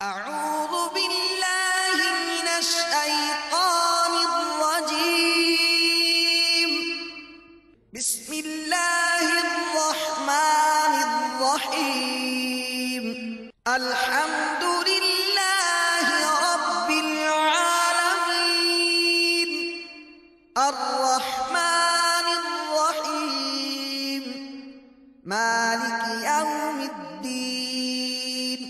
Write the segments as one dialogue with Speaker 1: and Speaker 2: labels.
Speaker 1: أعوذ بالله من الشيطان الرجيم. بسم الله الرحمن الرحيم. الحمد لله رب العالمين. الرحمن الرحيم. مالك يوم الدين.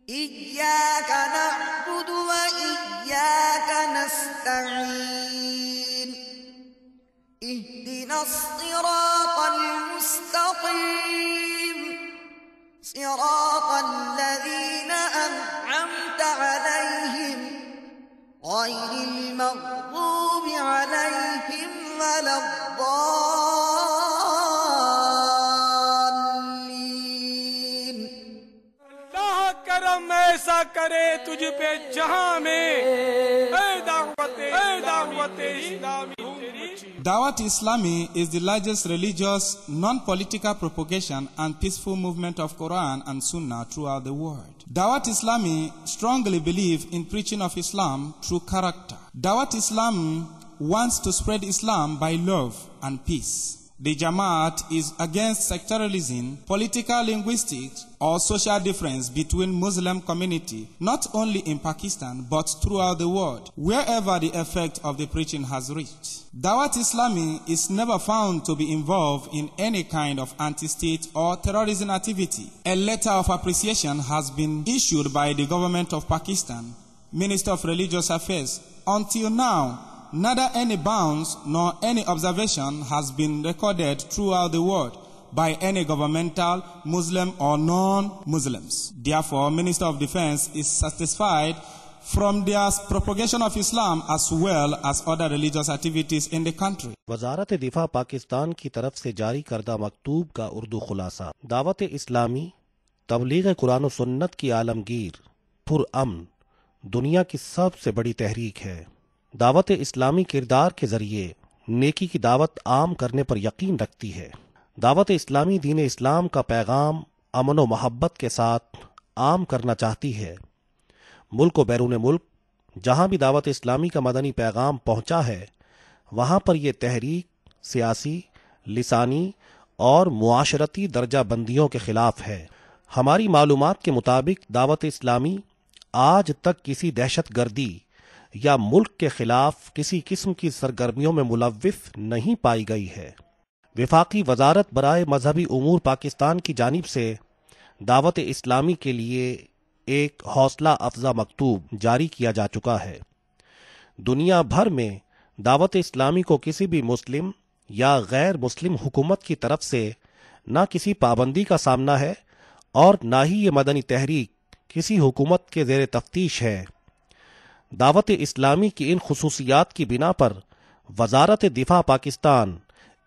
Speaker 1: إياك نعبد وإياك نستعين. اهدنا الصراط المستقيم. صراط الذين أنعمت عليهم غير المغضوب عليهم ولا الضالين.
Speaker 2: اللہ کرم ایسا کرے تجھ پہ جہاں میں اے دعوت اسلامی.
Speaker 3: Dawat Islami is the largest religious, non-political propagation and peaceful movement of Quran and Sunnah throughout the world. Dawat Islami strongly believe in preaching of Islam through character. Dawat Islam wants to spread Islam by love and peace. The Jamaat is against sectarianism, political linguistics, or social difference between Muslim community, not only in Pakistan, but throughout the world, wherever the effect of the preaching has reached. Dawat Islami is never found to be involved in any kind of anti-state or terrorism activity. A letter of appreciation has been issued by the government of Pakistan, Minister of Religious Affairs. Until now, neither any bounds nor any observation has been recorded throughout the world by any governmental, Muslim or non-Muslims. Therefore, Minister of Defense is satisfied from their propagation of Islam as well as other religious activities in the country.
Speaker 4: وزارت دفاع پاکستان کی طرف سے جاری کردہ مکتوب کا اردو خلاصہ. دعوت اسلامی تبلیغ قرآن و سنت کی عالمگیر پرامن دنیا کی سب سے بڑی تحریک ہے. دعوت اسلامی کردار کے ذریعے نیکی کی دعوت عام کرنے پر یقین رکھتی ہے. دعوت اسلامی دین اسلام کا پیغام امن و محبت کے ساتھ عام کرنا چاہتی ہے. ملک و بیرون ملک جہاں بھی دعوت اسلامی کا مدنی پیغام پہنچا ہے وہاں پر یہ تحریک سیاسی، لسانی اور معاشرتی درجہ بندیوں کے خلاف ہے. ہماری معلومات کے مطابق دعوت اسلامی آج تک کسی دہشت گردی یا ملک کے خلاف کسی قسم کی سرگرمیوں میں ملوث نہیں پائی گئی ہے. وفاقی وزارت برائے مذہبی امور پاکستان کی جانب سے دعوت اسلامی کے لیے ایک حوصلہ افزا مکتوب جاری کیا جا چکا ہے. دنیا بھر میں دعوت اسلامی کو کسی بھی مسلم یا غیر مسلم حکومت کی طرف سے نہ کسی پابندی کا سامنا ہے اور نہ ہی یہ مدنی تحریک کسی حکومت کے زیر تفتیش ہے. دعوت اسلامی کی ان خصوصیات کی بنا پر وزارت دفاع پاکستان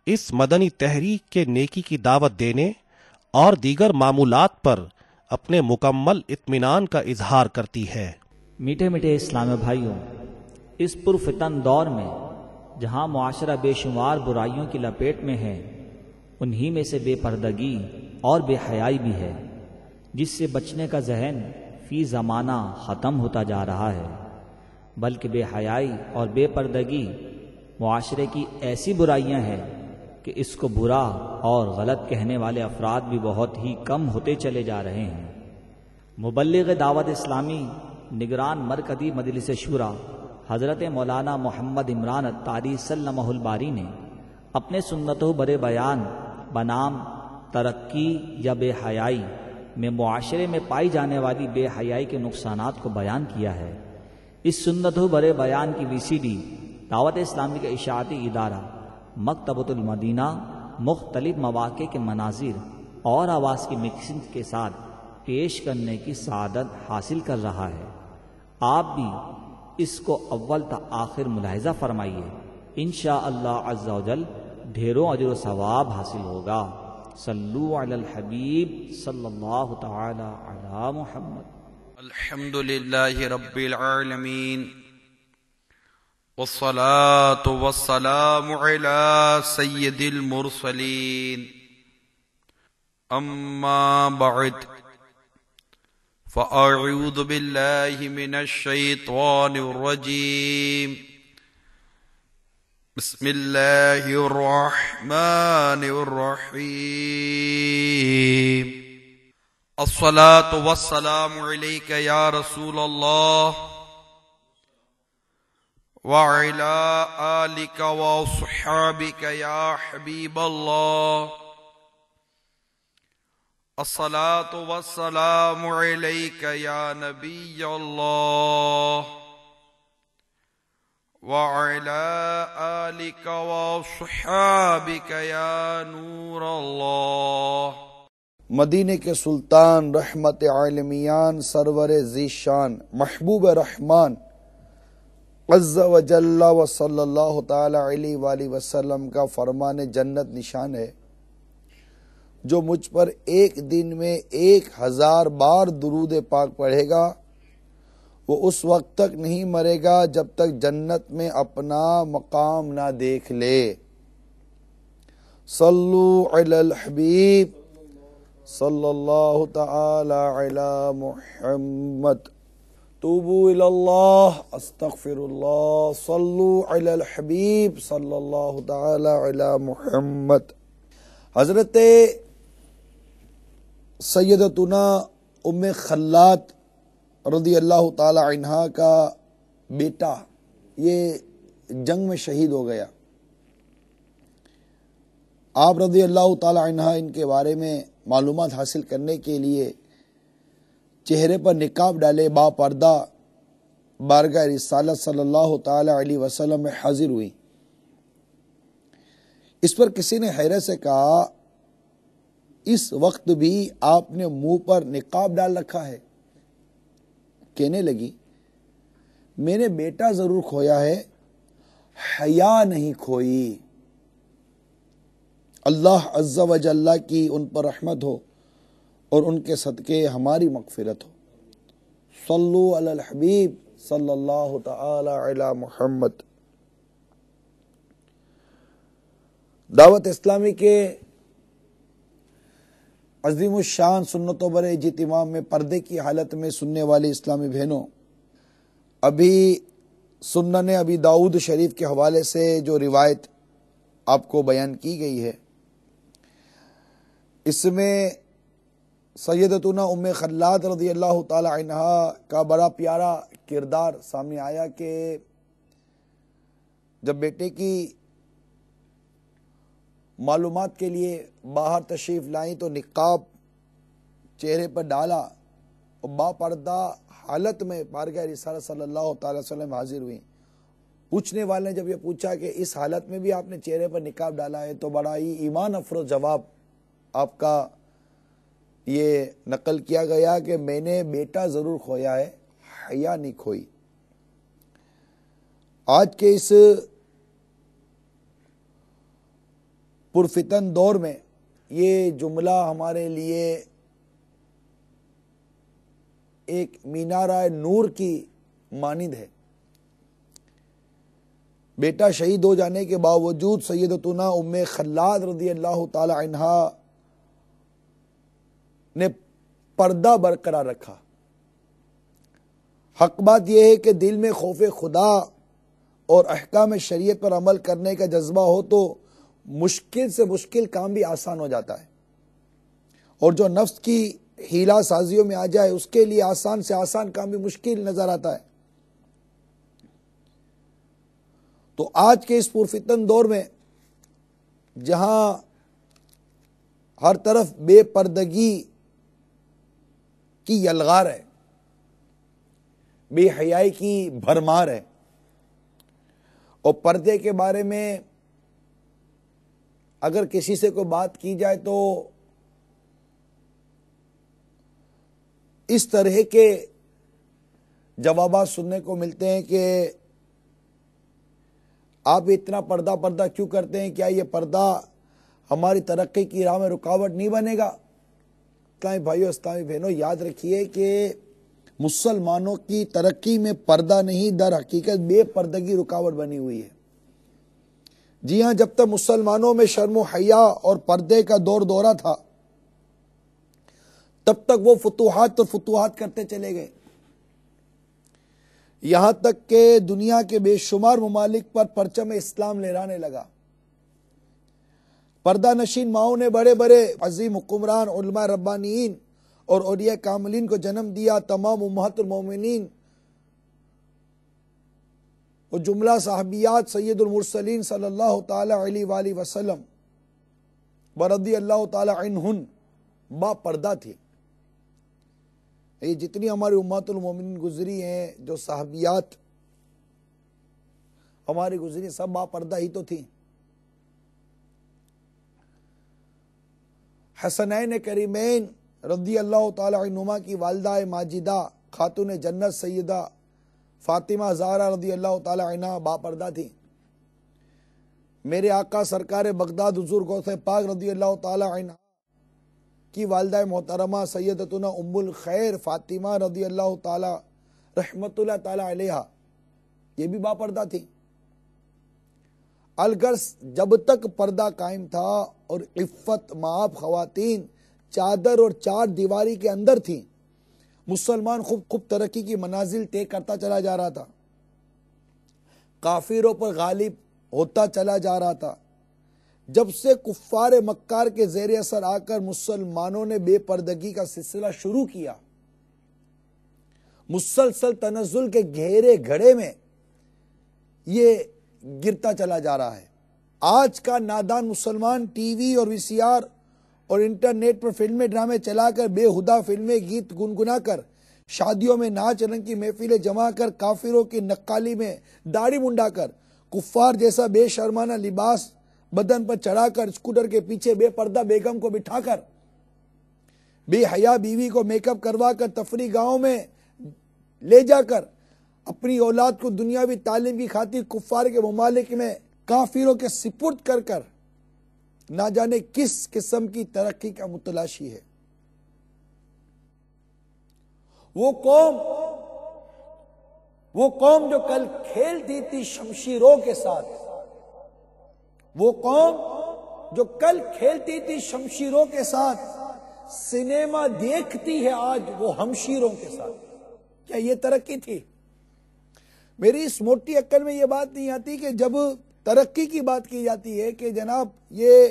Speaker 4: اس مدنی تحریک کے نیکی کی دعوت دینے اور دیگر معمولات پر اپنے مکمل اطمینان کا اظہار کرتی ہے.
Speaker 5: میٹھے میٹھے اسلام بھائیوں، اس پرفتن دور میں جہاں معاشرہ بے شمار برائیوں کی لپیٹ میں ہے، انہی میں سے بے پردگی اور بے حیائی بھی ہے، جس سے بچنے کا ذہن فی زمانہ ختم ہوتا جا رہا ہے. بلکہ بے حیائی اور بے پردگی معاشرے کی ایسی برائیاں ہیں کہ اس کو برا اور غلط کہنے والے افراد بھی بہت ہی کم ہوتے چلے جا رہے ہیں. مبلغ دعوت اسلامی نگران مرکزی مجلس شورا حضرت مولانا محمد عمران اتاری سلمہ الباری نے اپنے سنت و برے بیان بنام ترقی یا بے حیائی میں معاشرے میں پائی جانے والی بے حیائی کے نقصانات کو بیان کیا ہے. اس سنت و برے بیان کی VCD دعوت اسلامی کا اشاعتی ادارہ مکتبۃ المدینہ مختلف مواقع کے مناظر اور آواز کی مکسنگ کے ساتھ پیش کرنے کی سعادت حاصل کر رہا ہے. آپ بھی اس کو اول تا آخر ملاحظہ فرمائیے. انشاءاللہ عز و جل ڈھیروں اجر و ثواب حاصل ہوگا. صلو علی الحبیب صلی اللہ تعالی علی محمد.
Speaker 6: الحمد للہ رب العالمین والصلاة والسلام على سید المرسلین. اما بعد فأعوذ بالله من الشيطان الرجيم. بسم الله الرحمن الرحيم. الصلاة والسلام عليك يا رسول الله وعلى آلك وصحابك يا حبيب الله. الصلاة والسلام عليك يا نبي الله وعلى آلك وصحابك يا نور الله.
Speaker 7: مدینے کے سلطان رحمت عالمیان سرور ذیشان محبوب رحمان عز و جل و صلی اللہ تعالی علیہ وآلہ وسلم کا فرمان جنت نشان ہے، جو مجھ پر ایک دن میں 1000 بار درود پاک پڑھے گا وہ اس وقت تک نہیں مرے گا جب تک جنت میں اپنا مقام نہ دیکھ لے. صلو علی الحبیب صلی اللہ تعالی علی محمد. توبو الی اللہ استغفر اللہ. صلو علی الحبیب صلی اللہ تعالی علی محمد. حضرت سیدتنا ام خلات رضی اللہ تعالی عنہا کا بیٹا یہ جنگ میں شہید ہو گیا. آپ رضی اللہ تعالی عنہ ان کے بارے میں معلومات حاصل کرنے کے لیے چہرے پر نقاب ڈالے با پردہ بارگاہ رسالت صلی اللہ تعالی علیہ وسلم میں حاضر ہوئی. اس پر کسی نے حیرت سے کہا اس وقت بھی آپ نے منہ پر نقاب ڈال رکھا ہے؟ کہنے لگی میں نے بیٹا ضرور کھویا ہے، حیا نہیں کھوئی. اللہ عز و جل کی ان پر رحمت ہو اور ان کے صدقے ہماری مغفرت ہو. صلو علی الحبیب صلی اللہ تعالی علی محمد. دعوت اسلامی کے عظیم الشان سنت و بر اجتماع میں پردے کی حالت میں سننے والے اسلامی بہنوں، ابھی سنن ابی داؤد شریف کے حوالے سے جو روایت آپ کو بیان کی گئی ہے، اس میں سیدتنا ام خلات رضی اللہ تعالی عنہا کا بڑا پیارا کردار سامنے آیا کہ جب بیٹے کی معلومات کے لیے باہر تشریف لائیں تو نقاب چہرے پر ڈالا اور با پردہ حالت میں بارگاہ رسالت صلی اللہ تعالی وسلم حاضر ہوئیں. پوچھنے والے نے جب یہ پوچھا کہ اس حالت میں بھی آپ نے چہرے پر نقاب ڈالا ہے تو بڑا ہی ایمان افروز جواب آپ کا یہ نقل کیا گیا کہ میں نے بیٹا ضرور کھویا ہے، حیا نہیں کھوئی. آج کے اس پرفتن دور میں یہ جملہ ہمارے لیے ایک مینارہ نور کی مانند ہے. بیٹا شہید ہو جانے کے باوجود سیدتنا ام خلات رضی اللہ تعالی عنہا نے پردہ برقرار رکھا. حق بات یہ ہے کہ دل میں خوف خدا اور احکام شریعت پر عمل کرنے کا جذبہ ہو تو مشکل سے مشکل کام بھی آسان ہو جاتا ہے، اور جو نفس کی ہیلا سازیوں میں آ جائے اس کے لیے آسان سے آسان کام بھی مشکل نظر آتا ہے. تو آج کے اس پرفتن دور میں جہاں ہر طرف بے پردگی کی یلغار ہے، بے حیائی کی بھرمار ہے، اور پردے کے بارے میں اگر کسی سے کوئی بات کی جائے تو اس طرح کے جوابات سننے کو ملتے ہیں کہ آپ اتنا پردہ کیوں کرتے ہیں؟ کیا یہ پردہ ہماری ترقی کی راہ میں رکاوٹ نہیں بنے گا؟ اسلامی بھائیو، اسلامی بہنوں، یاد رکھیے کہ مسلمانوں کی ترقی میں پردہ نہیں، در حقیقت بے پردگی رکاوٹ بنی ہوئی ہے. جی ہاں، جب تک مسلمانوں میں شرم و حیا اور پردے کا دور دورہ تھا تب تک وہ فتوحات اور فتوحات کرتے چلے گئے، یہاں تک کہ دنیا کے بے شمار ممالک پر پرچم اسلام لہرانے لگا۔ پردہ نشین ماؤں نے بڑے بڑے عظیم حکمران، علماء ربانیین اور اولیاء کاملین کو جنم دیا۔ تمام امہات المومنین اور جملہ صحابیات سید المرسلین صلی اللہ تعالی علیہ وآلہ وسلم ورضی اللہ تعالی عنہن با پردہ تھی۔ یہ جتنی ہماری امہات المومنین گزری ہیں، جو صحابیات ہماری گزری، سب با پردہ ہی تو تھی۔ حسنین کریمین رضی اللہ تعالی عنہما کی والدہ ماجدہ خاتون جنت سیدہ فاطمہ زہرا رضی اللہ تعالی عنہ با پردہ تھی۔ میرے آقا سرکار بغداد حضور غوث پاک رضی اللہ تعالی عنہ کی والدہ محترمہ سیدتنا ام الخیر فاطمہ رضی اللہ تعالی رحمت اللہ تعالی علیہ، یہ بھی با پردہ تھی۔ الغرض جب تک پردہ قائم تھا اور عفت مآب خواتین چادر اور چار دیواری کے اندر تھیں، مسلمان خوب ترقی کی منازل طے کرتا چلا جا رہا تھا، کافروں پر غالب ہوتا چلا جا رہا تھا۔ جب سے کفار مکار کے زیر اثر آ کر مسلمانوں نے بے پردگی کا سلسلہ شروع کیا، مسلسل تنزل کے گہرے گھڑے میں یہ گرتا چلا جا رہا ہے۔ آج کا نادان مسلمان ٹی وی اور وی سی آر اور انٹرنیٹ پر فلمیں ڈرامے چلا کر، بے ہدا فلمیں گیت گنگنا کر، شادیوں میں ناچ رنگ کی محفلیں جما کر، کافروں کی نقالی میں داڑھی منڈا کر، کفار جیسا بے شرمانہ لباس بدن پر چڑھا کر، اسکوٹر کے پیچھے بے پردہ بیگم کو بٹھا کر، بے حیا بیوی کو میک اپ کروا کر، تفریح گاہوں میں لے جا کر اپنی اولاد کو دنیاوی تعلیم کی خاطر کفار کے ممالک میں کافروں کے سپرد کر کر نہ جانے کس قسم کی ترقی کا متلاشی ہے۔ وہ قوم جو کل کھیلتی تھی شمشیروں کے ساتھ، وہ قوم جو کل کھیلتی تھی شمشیروں کے ساتھ، سنیما دیکھتی ہے آج وہ ہمشیروں کے ساتھ۔ کیا یہ ترقی تھی؟ میری اس موٹی عقل میں یہ بات نہیں آتی کہ جب ترقی کی بات کی جاتی ہے کہ جناب یہ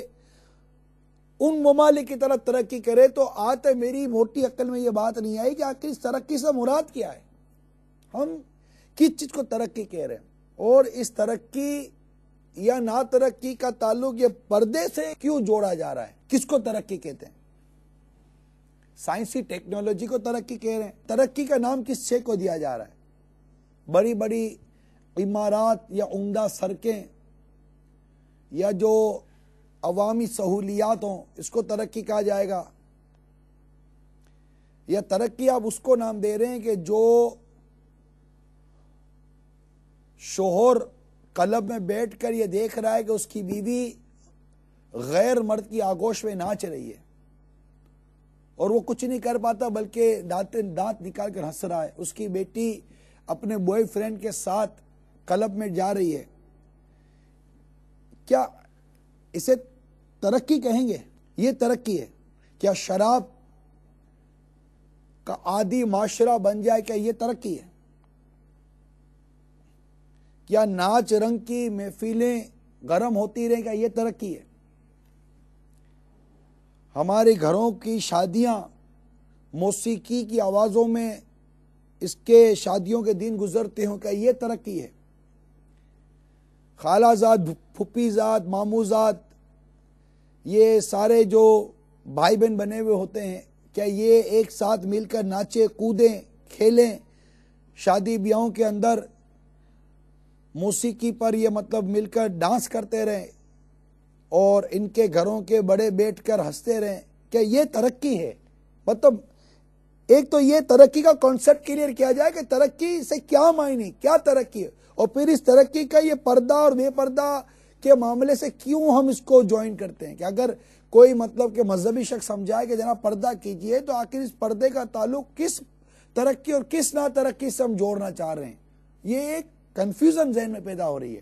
Speaker 7: ان ممالک کی طرف ترقی کرے، تو آج تک میری موٹی عقل میں یہ بات نہیں آئی کہ آخر اس ترقی سے مراد کیا ہے، ہم کس چیز کو ترقی کہہ رہے ہیں، اور اس ترقی یا نا ترقی کا تعلق یہ پردے سے کیوں جوڑا جا رہا ہے، کس کو ترقی کہتے ہیں؟ سائنسی ٹیکنالوجی کو ترقی کہہ رہے ہیں؟ ترقی کا نام کس شے کو دیا جا رہا ہے؟ بڑی بڑی عمارات یا عمدہ سڑکیں یا جو عوامی سہولیات ہوں، اس کو ترقی کہا جائے گا؟ یا ترقی آپ اس کو نام دے رہے ہیں کہ جو شوہر کلب میں بیٹھ کر یہ دیکھ رہا ہے کہ اس کی بیوی غیر مرد کی آگوش میں ناچ رہی ہے اور وہ کچھ نہیں کر پاتا بلکہ دانت نکال کر ہنس رہا ہے، اس کی بیٹی اپنے بوائے فرینڈ کے ساتھ کلب میں جا رہی ہے، کیا اسے ترقی کہیں گے؟ یہ ترقی ہے؟ کیا شراب کا عادی معاشرہ بن جائے، کیا یہ ترقی ہے؟ کیا ناچ رنگ کی محفلیں گرم ہوتی رہیں، کیا یہ ترقی ہے؟ ہمارے گھروں کی شادیاں موسیقی کی آوازوں میں اس کے شادیوں کے دن گزرتے ہوں، کیا یہ ترقی ہے؟ خالہ زاد، پھپھی زاد، ماموں زاد، یہ سارے جو بھائی بہن بنے ہوئے ہوتے ہیں، کیا یہ ایک ساتھ مل کر ناچے کودیں کھیلیں، شادی بیاہوں کے اندر موسیقی پر یہ مطلب مل کر ڈانس کرتے رہیں اور ان کے گھروں کے بڑے بیٹھ کر ہنستے رہیں، کیا یہ ترقی ہے؟ مطلب ایک تو یہ ترقی کا کانسیپٹ کلیئر کیا جائے کہ ترقی سے کیا معنی، کیا ترقی ہے، اور پھر اس ترقی کا یہ پردہ اور بے پردہ کے معاملے سے کیوں ہم اس کو جوائن کرتے ہیں، کہ اگر کوئی مطلب کہ مذہبی شخص سمجھائے کہ جناب پردہ کیجئے، تو آخر اس پردے کا تعلق کس ترقی اور کس نا ترقی سے ہم جوڑنا چاہ رہے ہیں؟ یہ ایک کنفیوژن ذہن میں پیدا ہو رہی ہے۔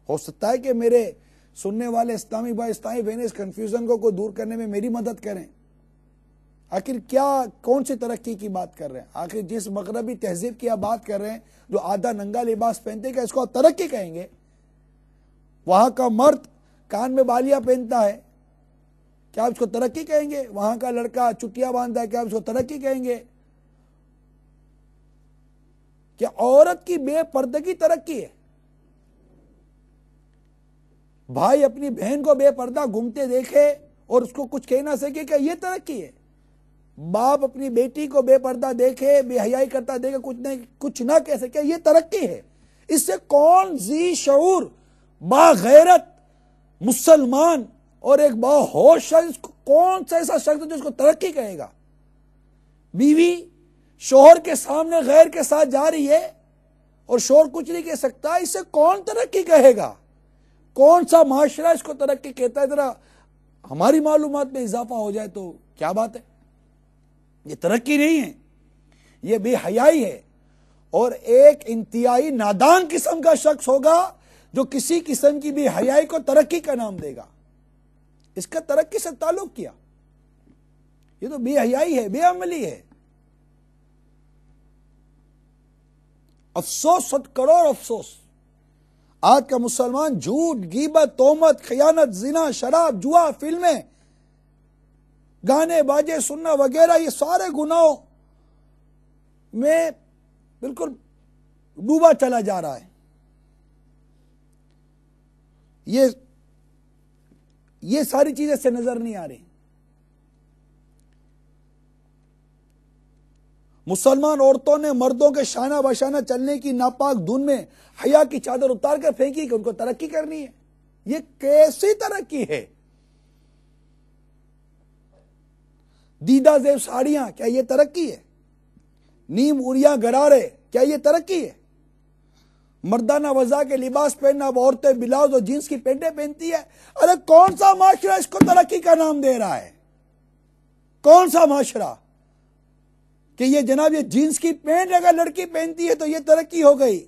Speaker 7: ہو سکتا ہے کہ میرے سننے والے اسلامی بھائی، اسلامی بہنیں اس کنفیوژن کو دور کرنے میں میری مدد کریں۔ آخر کیا کون سی ترقی کی بات کر رہے ہیں؟ آخر جس مغربی تہذیب کی آپ بات کر رہے ہیں جو آدھا ننگا لباس پہنتے ہیں، کیا اس کو آپ ترقی کہیں گے؟ وہاں کا مرد کان میں بالیاں پہنتا ہے، کیا آپ اس کو ترقی کہیں گے؟ وہاں کا لڑکا چٹیاں باندھتا ہے، کیا آپ اس کو ترقی کہیں گے؟ کیا عورت کی بے پردگی ترقی ہے؟ بھائی اپنی بہن کو بے پردہ گھومتے دیکھے اور اس کو کچھ کہہ نہ سکے، کیا یہ ترقی ہے؟ باپ اپنی بیٹی کو بے پردہ دیکھے، بے حیائی کرتا دیکھے، کچھ نہ کہہ سکے، یہ ترقی ہے؟ اس سے کون ذی شعور باغیرت مسلمان اور ایک باہوش شخص، کون سا ایسا شخص جو اس کو ترقی کہے گا؟ بیوی شوہر کے سامنے غیر کے ساتھ جا رہی ہے اور شوہر کچھ نہیں کہہ سکتا، اس سے کون ترقی کہے گا؟ کون سا معاشرہ اس کو ترقی کہتا ہے؟ ذرا ہماری معلومات میں اضافہ ہو جائے تو کیا بات ہے؟ یہ ترقی نہیں ہے، یہ بے حیائی ہے، اور ایک انتہائی نادان قسم کا شخص ہوگا جو کسی قسم کی بے حیائی کو ترقی کا نام دے گا۔ اس کا ترقی سے تعلق کیا؟ یہ تو بے حیائی ہے، بے عملی ہے۔ افسوس، 100 کروڑ افسوس، آج کا مسلمان جھوٹ، غیبت، تہمت، خیانت، زنا، شراب، جوا، فلمیں، گانے باجے سننا وغیرہ، یہ سارے گناہوں میں بالکل ڈوبا چلا جا رہا ہے۔ یہ ساری چیزیں سے نظر نہیں آ رہی۔ مسلمان عورتوں نے مردوں کے شانہ بشانہ چلنے کی ناپاک دھن میں حیا کی چادر اتار کر پھینکی کہ ان کو ترقی کرنی ہے۔ یہ کیسی ترقی ہے؟ دیدہ زیب ساڑیاں، کیا یہ ترقی ہے؟ نیم اڑیاں گرارے، کیا یہ ترقی ہے؟ مردانہ وضع کے لباس پہننا، اب عورتیں بلاؤز اور جینس کی پینٹیں پہنتی ہے۔ ارے کون سا معاشرہ اس کو ترقی کا نام دے رہا ہے؟ کون سا معاشرہ کہ یہ جناب یہ جینس کی پینٹ اگر لڑکی پہنتی ہے تو یہ ترقی ہو گئی،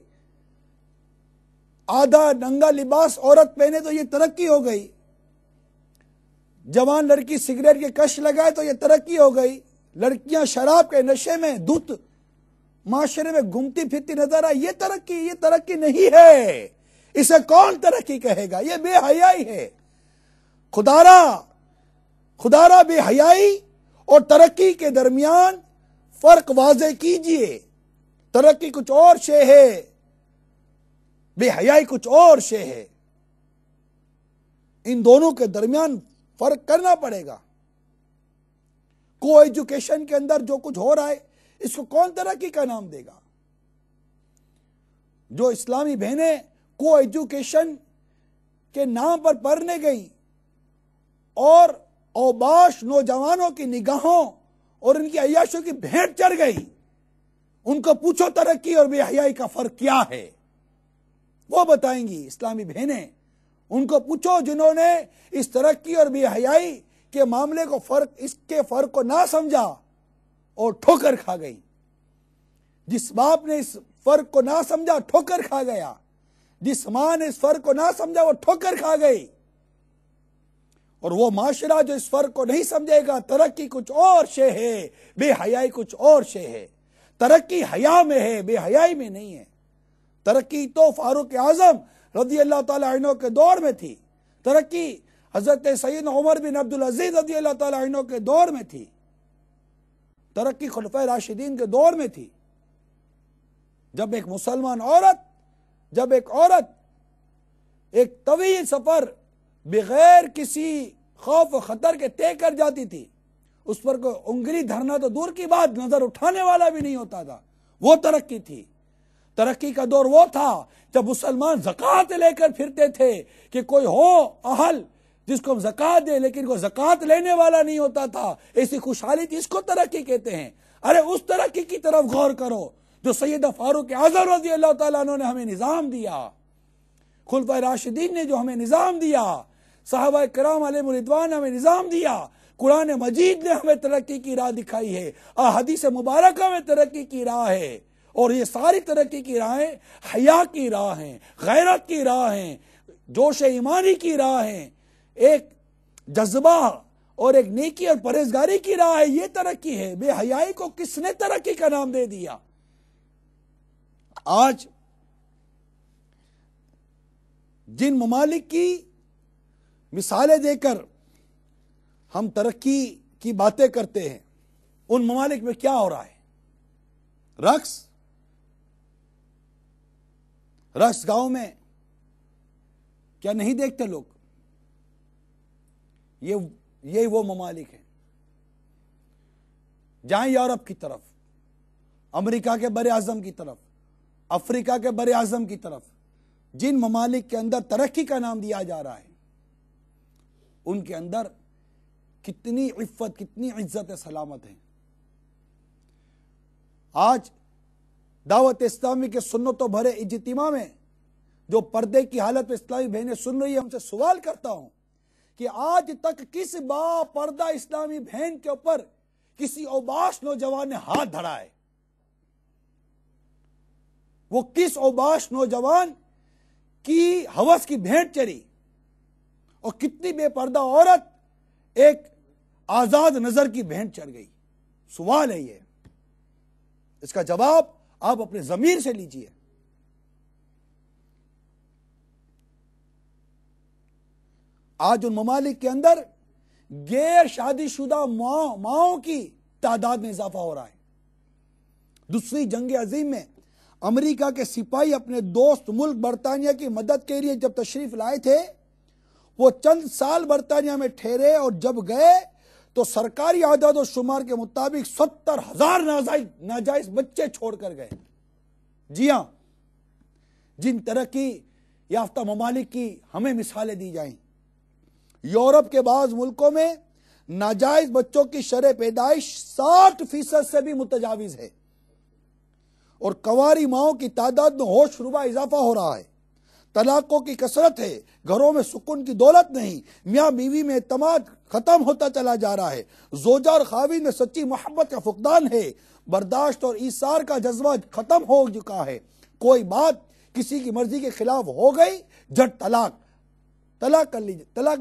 Speaker 7: آدھا ننگا لباس عورت پہنے تو یہ ترقی ہو گئی، جوان لڑکی سگریٹ کے کش لگائے تو یہ ترقی ہو گئی، لڑکیاں شراب کے نشے میں دھت معاشرے میں گھومتی پھرتی نظر آئے، یہ ترقی نہیں ہے۔ اسے کون ترقی کہے گا؟ یہ بے حیائی ہے۔ خدارا بے حیائی اور ترقی کے درمیان فرق واضح کیجئے۔ ترقی کچھ اور شے ہے، بے حیائی کچھ اور شے ہے۔ ان دونوں کے درمیان فرق کرنا پڑے گا۔ کو ایجوکیشن کے اندر جو کچھ ہو رہا ہے، اس کو کون ترقی کا نام دے گا؟ جو اسلامی بہنیں کو ایجوکیشن کے نام پر پڑھنے گئی اور اوباش نوجوانوں کی نگاہوں اور ان کی عیاشوں کی بھیٹ چڑھ گئی، ان کو پوچھو ترقی اور بے حیائی کا فرق کیا ہے، وہ بتائیں گی اسلامی بہنیں۔ ان کو پوچھو جنہوں نے اس ترقی اور بے حیائی کے معاملے کو اس کے فرق کو نہ سمجھا اور ٹھوکر کھا گئی۔ جس باپ نے اس فرق کو نہ سمجھا ٹھوکر کھا گیا، جس ماں نے اس فرق کو نہ سمجھا وہ ٹھوکر کھا گئی، اور وہ معاشرہ جو اس فرق کو نہیں سمجھے گا، ترقی کچھ اور شے ہے، بے حیائی کچھ اور شے ہے۔ ترقی حیا میں ہے، بے حیائی میں نہیں ہے۔ ترقی تو فاروق اعظم رضی اللہ تعالی عنہ کے دور میں تھی، ترقی حضرت سیدنا عمر بن عبدالعزیز رضی اللہ تعالی عنہ کے دور میں تھی، ترقی خلفائے راشدین کے دور میں تھی۔ جب ایک مسلمان عورت ایک طویل سفر بغیر کسی خوف و خطر کے طے کر جاتی تھی، اس پر کوئی انگلی دھرنا تو دور کی بات، نظر اٹھانے والا بھی نہیں ہوتا تھا، وہ ترقی تھی۔ ترقی کا دور وہ تھا جب مسلمان زکوٰۃ لے کر پھرتے تھے کہ کوئی ہو اہل جس کو ہم زکوٰۃ دے، لیکن کوئی زکوٰۃ لینے والا نہیں ہوتا تھا، ایسی خوشحالی تھی، اس کو ترقی کہتے ہیں۔ ارے اس ترقی کی طرف غور کرو جو سیدہ فاروق اعظم رضی اللہ تعالیٰ عنہ نے ہمیں نظام دیا، خلفائے راشدین نے جو ہمیں نظام دیا، صحابہ کرام علیہ رضوان نے ہمیں نظام دیا، قرآن مجید نے ہمیں ترقی کی راہ دکھائی ہے، احادیث مبارکہ میں ترقی کی راہ ہے، اور یہ ساری ترقی کی راہیں حیا کی راہ ہیں، غیرت کی راہ ہیں، جوش ایمانی کی راہ ہیں، ایک جذبہ اور ایک نیکی اور پرہیزگاری کی راہ ہے، یہ ترقی ہے۔ بے حیائی کو کس نے ترقی کا نام دے دیا؟ آج جن ممالک کی مثالیں دے کر ہم ترقی کی باتیں کرتے ہیں، ان ممالک میں کیا ہو رہا ہے؟ رقص گاؤں میں کیا نہیں دیکھتے لوگ؟ یہ وہ ممالک ہیں، جائیں یورپ کی طرف، امریکہ کے بر اعظم کی طرف، افریقہ کے بر اعظم کی طرف، جن ممالک کے اندر ترقی کا نام دیا جا رہا ہے، ان کے اندر کتنی عفت، کتنی عزت سلامت ہے۔ آج دعوت اسلامی کے سنتوں بھرے اجتماع میں جو پردے کی حالت میں اسلامی بہنیں سن رہی ہیں، ہم سے سوال کرتا ہوں کہ آج تک کس با پردہ اسلامی بہن کے اوپر کسی اوباش نوجوان نے ہاتھ دھرا ہے؟ وہ کس اوباش نوجوان کی ہوس کی بھینٹ چری؟ اور کتنی بے پردہ عورت ایک آزاد نظر کی بھینٹ چڑھ گئی؟ سوال ہے یہ، اس کا جواب آپ اپنے ضمیر سے لیجئے۔ آج ان ممالک کے اندر غیر شادی شدہ ماؤں کی تعداد میں اضافہ ہو رہا ہے۔ دوسری جنگ عظیم میں امریکہ کے سپاہی اپنے دوست ملک برطانیہ کی مدد کے لیے جب تشریف لائے تھے، وہ چند سال برطانیہ میں ٹھہرے اور جب گئے تو سرکاری اعداد و شمار کے مطابق 70,000 ناجائز بچے چھوڑ کر گئے۔ جی ہاں، جن ترقی یافتہ ممالک کی ہمیں مثالیں دی جائیں، یورپ کے بعض ملکوں میں ناجائز بچوں کی شرح پیدائش 60% سے بھی متجاوز ہے، اور کنواری ماؤں کی تعداد میں ہوش ربا اضافہ ہو رہا ہے۔ طلاقوں کی کثرت ہے، گھروں میں سکون کی دولت نہیں، میاں بیوی میں اعتماد ختم ہوتا چلا جا رہا ہے، زوجہ اور خاوند میں سچی محبت کا فقدان ہے، برداشت اور ایثار کا جذبہ ختم ہو چکا ہے۔ کوئی بات کسی کی مرضی کے خلاف ہو گئی، جھٹ طلاق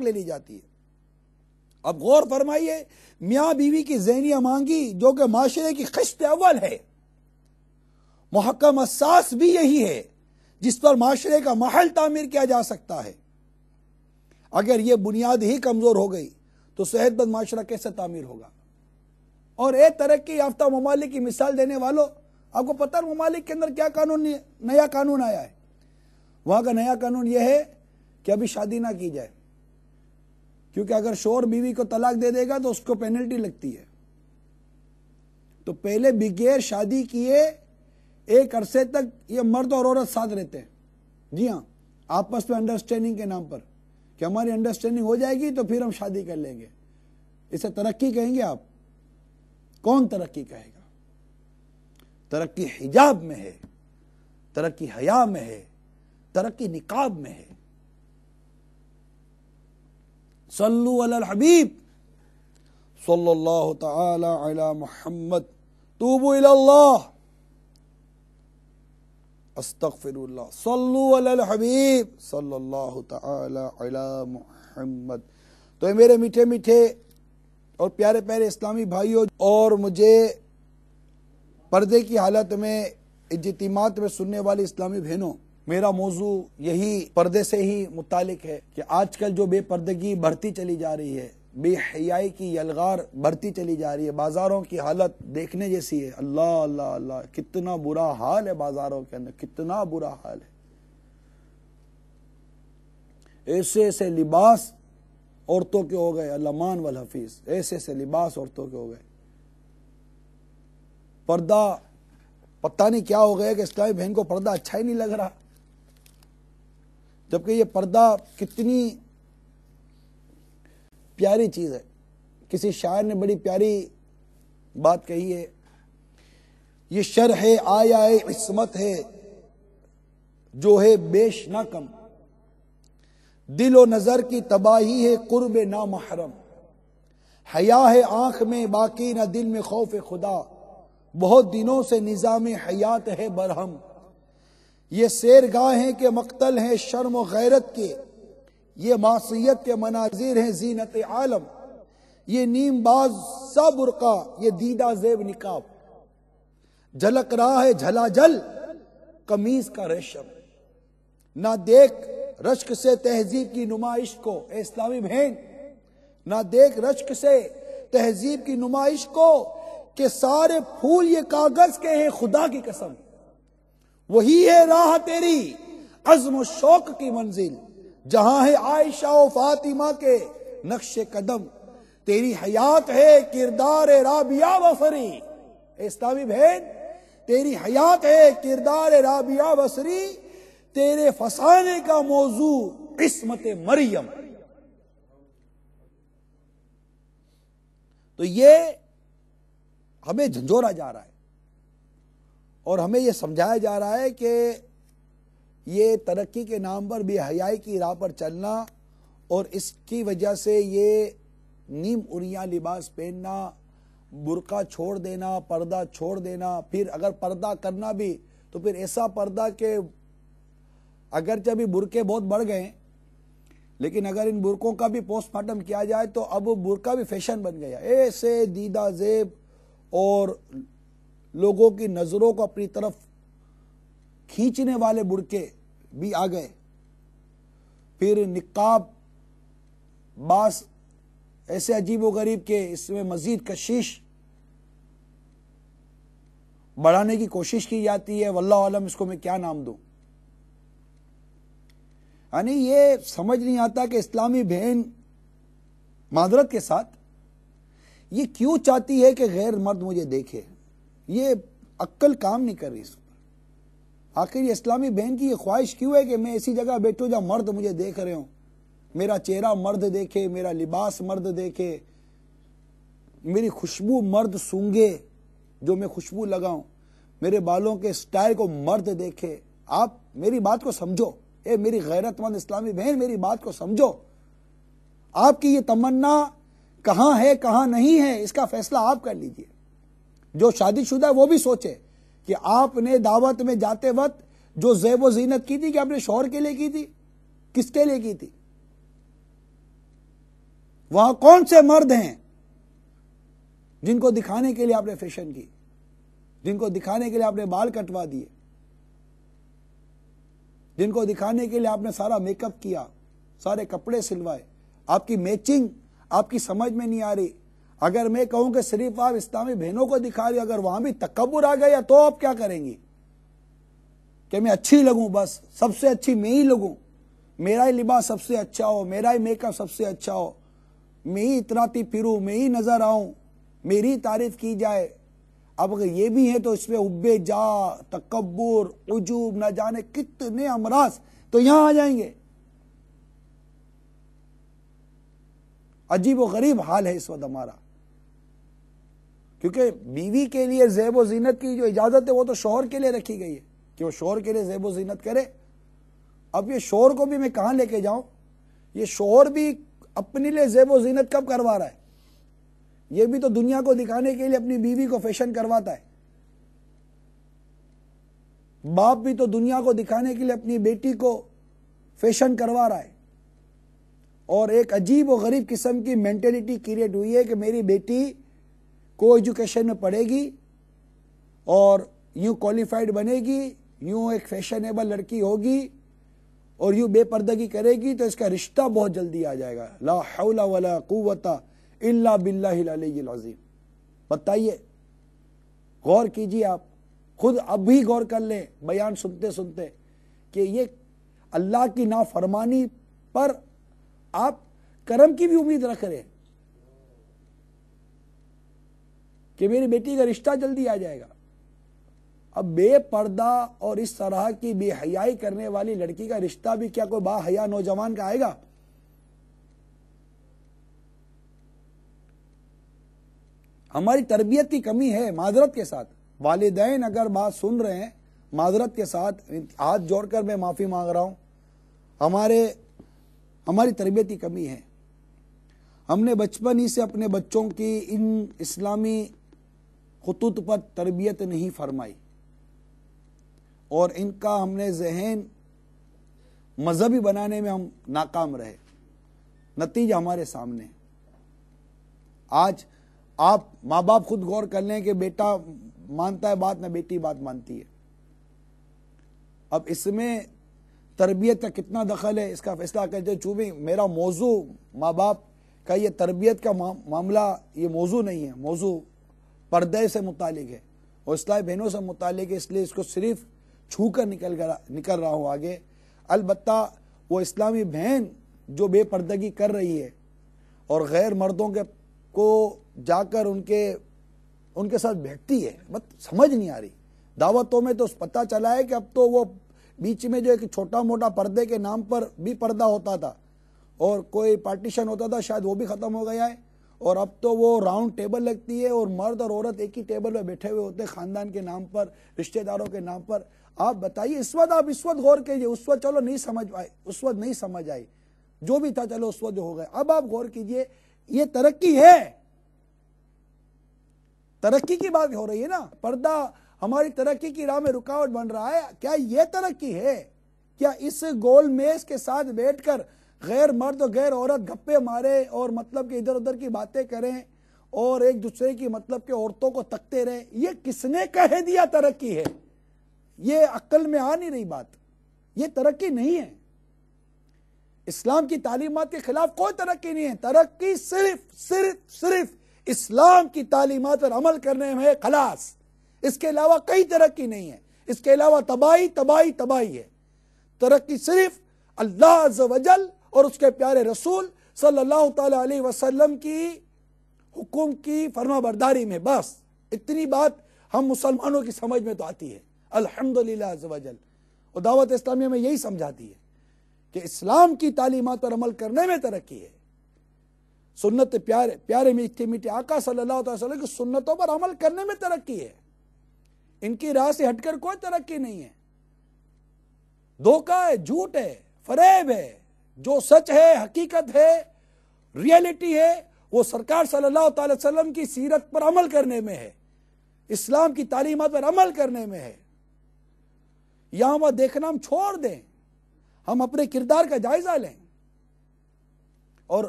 Speaker 7: لے لی جاتی ہے۔ اب غور فرمائیے، میاں بیوی کی ذہنی امانگی جو کہ معاشرے کی خشت اول ہے، محکم اساس بھی یہی ہے جس پر معاشرے کا محل تعمیر کیا جا سکتا ہے۔ اگر یہ بنیاد ہی کمزور ہو گئی تو صحت مند معاشرہ کیسے تعمیر ہوگا؟ اور اے ترقی یافتہ ممالک کی مثال دینے والوں، آپ کو پتہ ہے ممالک کے اندر کیا نیا قانون آیا ہے؟ وہاں کا نیا قانون یہ ہے کہ ابھی شادی نہ کی جائے، کیونکہ اگر شوہر بیوی کو طلاق دے دے گا تو اس کو پینلٹی لگتی ہے۔ تو پہلے بغیر شادی کیے ایک عرصے تک یہ مرد اور عورت ساتھ رہتے ہیں، جی ہاں، آپس میں انڈرسٹینڈنگ کے نام پر، کہ ہماری انڈرسٹینڈنگ ہو جائے گی تو پھر ہم شادی کر لیں گے۔ اسے ترقی کہیں گے آپ؟ کون ترقی کہے گا؟ ترقی حجاب میں ہے، ترقی حیا میں ہے، ترقی نقاب میں ہے۔ صلو علی الحبیب صلی اللہ تعالی علی محمد، توبوا الی اللہ، استغفر اللہ، صلو علی الحبیب صلی اللہ تعالی علی محمد۔ تو یہ میرے میٹھے میٹھے اور پیارے پیارے اسلامی بھائیوں اور مجھے پردے کی حالت میں اجتماعات میں سننے والی اسلامی بہنوں، میرا موضوع یہی پردے سے ہی متعلق ہے کہ آج کل جو بے پردگی بڑھتی چلی جا رہی ہے، بے حیائی کی یلغار بڑھتی چلی جا رہی ہے، بازاروں کی حالت دیکھنے جیسی ہے۔ اللہ اللہ اللہ، کتنا برا حال ہے بازاروں کے اندر، کتنا برا حال ہے۔ ایسے ایسے لباس عورتوں کے ہو گئے، الامان والحفیظ، ایسے ایسے لباس عورتوں کے ہو گئے۔ پردہ پتہ نہیں کیا ہو گیا کہ اسلامی بہن کو پردہ اچھا ہی نہیں لگ رہا، جبکہ یہ پردہ کتنی پیاری چیز ہے۔ کسی شاعر نے بڑی پیاری بات کہی ہے، یہ شرح آیا عصمت ہے جو ہے بیش نہ کم، دل و نظر کی تباہی ہے قرب نامحرم، حیا ہے آنکھ میں باقی نہ دل میں خوف خدا، بہت دنوں سے نظام حیات ہے برہم، یہ سیرگاہیں کے مقتل ہیں شرم و غیرت کے، یہ معصیت کے مناظر ہیں زینت عالم، یہ نیم باز سا برقع، یہ دیدہ زیب نقاب، جھلک رہا ہے جھلا جل قمیض کا ریشم۔ نہ دیکھ رشک سے تہذیب کی نمائش کو، اے اسلامی بہن، نہ دیکھ رشک سے تہذیب کی نمائش کو، کہ سارے پھول یہ کاغذ کے ہیں خدا کی قسم۔ وہی ہے راہ تیری عزم و شوق کی منزل، جہاں ہے عائشہ و فاطمہ کے نقش قدم۔ تیری حیات ہے کردار رابعہ بصری، اے اسلامی بہن، تیری حیات ہے کردار رابعہ بصری، تیرے فسانے کا موضوع عصمت مریم۔ تو یہ ہمیں جھنجھوڑا جا رہا ہے اور ہمیں یہ سمجھایا جا رہا ہے کہ یہ ترقی کے نام پر بے حیائی کی راہ پر چلنا، اور اس کی وجہ سے یہ نیم عریاں لباس پہننا، برقع چھوڑ دینا، پردہ چھوڑ دینا، پھر اگر پردہ کرنا بھی تو پھر ایسا پردہ کہ اگرچہ بھی برقعے بہت بڑھ گئے ہیں، لیکن اگر ان برقعوں کا بھی پوسٹ مارٹم کیا جائے تو اب برقع بھی فیشن بن گیا۔ ایسے دیدہ زیب اور لوگوں کی نظروں کو اپنی طرف کھینچنے والے برقعے بھی آ گئے۔ پھر نقاب بعض ایسے عجیب و غریب کہ اس میں مزید کشش بڑھانے کی کوشش کی جاتی ہے، واللہ عالم اس کو میں کیا نام دوں۔ یعنی یہ سمجھ نہیں آتا کہ اسلامی بہن معذرت کے ساتھ یہ کیوں چاہتی ہے کہ غیر مرد مجھے دیکھے، یہ عقل کام نہیں کر رہی اس پر۔ آخر یہ اسلامی بہن کی یہ خواہش کیوں ہے کہ میں ایسی جگہ بیٹھوں جہاں مرد مجھے دیکھ رہے ہوں، میرا چہرہ مرد دیکھے، میرا لباس مرد دیکھے، میری خوشبو مرد سونگے جو میں خوشبو لگاؤں، میرے بالوں کے سٹائل کو مرد دیکھے۔ آپ میری بات کو سمجھو، اے میری غیرت مند اسلامی بہن، میری بات کو سمجھو۔ آپ کی یہ تمنا کہاں ہے کہاں نہیں ہے اس کا فیصلہ آپ کر لیجئے۔ جو شادی شدہ ہے وہ بھی سوچے کہ آپ نے دعوت میں جاتے وقت جو زیب و زینت کی تھی کہ اپنے شوہر کے لیے کی تھی، کس کے لیے کی تھی؟ وہاں کون سے مرد ہیں جن کو دکھانے کے لیے آپ نے فیشن کی، جن کو دکھانے کے لیے آپ نے بال کٹوا دیے، جن کو دکھانے کے لیے آپ نے سارا میک اپ کیا، سارے کپڑے سلوائے؟ آپ کی میچنگ آپ کی سمجھ میں نہیں آ رہی۔ اگر میں کہوں کہ صرف آپ اسلامی بہنوں کو دکھا رہی، اگر وہاں بھی تکبر آ گیا تو آپ کیا کریں گی؟ کہ میں اچھی لگوں، بس سب سے اچھی میں ہی لگوں، میرا ہی لباس سب سے اچھا ہو، میرا ہی میک اپ سب سے اچھا ہو، میں ہی اتراتی پھروں، میں ہی نظر آؤں، میری تعریف کی جائے۔ اب اگر یہ بھی ہے تو اس میں حب جا، تکبر، عجوب، نہ جانے کتنے امراض تو یہاں آ جائیں گے۔ عجیب و غریب حال ہے اس وقت ہمارا، کیونکہ بیوی کے لیے زیب و زینت کی جو اجازت ہے وہ تو شوہر کے لیے رکھی گئی ہے کہ وہ شوہر کے لیے زیب و زینت کرے۔ اب یہ شوہر کو بھی میں کہاں لے کے جاؤں؟ یہ شوہر بھی اپنے لیے زیب و زینت کب کروا رہا ہے؟ یہ بھی تو دنیا کو دکھانے کے لیے اپنی بیوی کو فیشن کرواتا ہے۔ باپ بھی تو دنیا کو دکھانے کے لیے اپنی بیٹی کو فیشن کروا رہا ہے، اور ایک عجیب و غریب قسم کی مینٹلٹی کریٹ ہوئی ہے کہ میری بیٹی کو ایجوکیشن میں پڑھے گی اور یوں کوالیفائڈ بنے گی، یوں ایک فیشنیبل لڑکی ہوگی اور یوں بے پردگی کرے گی تو اس کا رشتہ بہت جلدی آ جائے گا۔ لا حول ولا قوت الا باللہ العلی العظیم۔ بتائیے، غور کیجیے، آپ خود اب بھی غور کر لیں بیان سنتے سنتے کہ یہ اللہ کی نافرمانی پر آپ کرم کی بھی امید رکھ رہے ہیں کہ میری بیٹی کا رشتہ جلدی آ جائے گا۔ اب بے پردہ اور اس طرح کی بے حیائی کرنے والی لڑکی کا رشتہ بھی کیا کوئی با حیا نوجوان کا آئے گا؟ ہماری تربیت کی کمی ہے، معذرت کے ساتھ۔ والدین اگر بات سن رہے ہیں، معذرت کے ساتھ ہاتھ جوڑ کر میں معافی مانگ رہا ہوں، ہماری تربیت کی کمی ہے۔ ہم نے بچپن ہی سے اپنے بچوں کی ان اسلامی خطوط پر تربیت نہیں فرمائی، اور ان کا ہم نے ذہن مذہبی بنانے میں ہم ناکام رہے۔ نتیجہ ہمارے سامنے۔ آج آپ ماں باپ خود غور کر لیں کہ بیٹا مانتا ہے بات نہ بیٹی بات مانتی ہے. اب اس میں تربیت کا کتنا دخل ہے اس کا فیصلہ کرتے. چونکہ میرا موضوع ماں باپ کا یہ تربیت کا معاملہ یہ موضوع نہیں ہے, موضوع پردے سے متعلق ہے اور اسلامی بہنوں سے متعلق ہے, اس لیے اس کو صرف چھو کر نکل رہا ہوں آگے. البتہ وہ اسلامی بہن جو بے پردگی کر رہی ہے اور غیر مردوں کو جا کر ان کے ساتھ بیٹھتی ہے, سمجھ نہیں آ رہی. دعوتوں میں تو پتہ چلا ہے کہ اب تو وہ بیچ میں جو ایک چھوٹا موٹا پردے کے نام پر بھی پردہ ہوتا تھا اور کوئی پارٹیشن ہوتا تھا, شاید وہ بھی ختم ہو گیا ہے, اور اب تو وہ راؤنڈ ٹیبل لگتی ہے اور مرد اور عورت ایک ہی ٹیبل پہ بیٹھے ہوئے ہوتے ہیں خاندان کے نام پر, رشتہ داروں کے نام پر. آپ بتائیے اس وقت غور کیجئے. اس وقت چلو نہیں سمجھ آئی, جو بھی تھا چلو اس وقت جو ہو گئے. اب آپ غور کیجئے, یہ ترقی ہے, ترقی کی بات ہو رہی ہے نا. پردہ ہماری ترقی کی راہ میں رکاوٹ بن رہا ہے. کیا یہ ترقی ہے؟ کیا اس گول میز کے ساتھ بیٹھ کر غیر مرد اور غیر عورت گپے مارے اور مطلب کہ ادھر ادھر کی باتیں کریں اور ایک دوسرے کی مطلب کہ عورتوں کو تکتے رہیں, یہ کس نے کہہ دیا ترقی ہے؟ یہ عقل میں آ نہیں رہی بات. یہ ترقی نہیں ہے. اسلام کی تعلیمات کے خلاف کوئی ترقی نہیں ہے. ترقی صرف اسلام کی تعلیمات پر عمل کرنے میں ہے, خلاص. اس کے علاوہ کئی ترقی نہیں ہے. اس کے علاوہ تباہی ہے. ترقی صرف اللہ عز و جل اور اس کے پیارے رسول صلی اللہ تعالی علیہ وسلم کی حکم کی فرما برداری میں, بس اتنی بات ہم مسلمانوں کی سمجھ میں تو آتی ہے الحمدللہ عز و جل. اور دعوت اسلامیہ میں یہی سمجھاتی ہے کہ اسلام کی تعلیمات پر عمل کرنے میں ترقی ہے. سنت پیارے میٹھے آقا صلی اللہ علیہ وسلم کی سنتوں پر عمل کرنے میں ترقی ہے. ان کی راہ سے ہٹ کر کوئی ترقی نہیں ہے. دھوکہ ہے, جھوٹ ہے, فریب ہے. جو سچ ہے, حقیقت ہے, ریئلٹی ہے, وہ سرکار صلی اللہ تعالی وسلم کی سیرت پر عمل کرنے میں ہے, اسلام کی تعلیمات پر عمل کرنے میں ہے. یہاں وہ دیکھنا ہم چھوڑ دیں, ہم اپنے کردار کا جائزہ لیں اور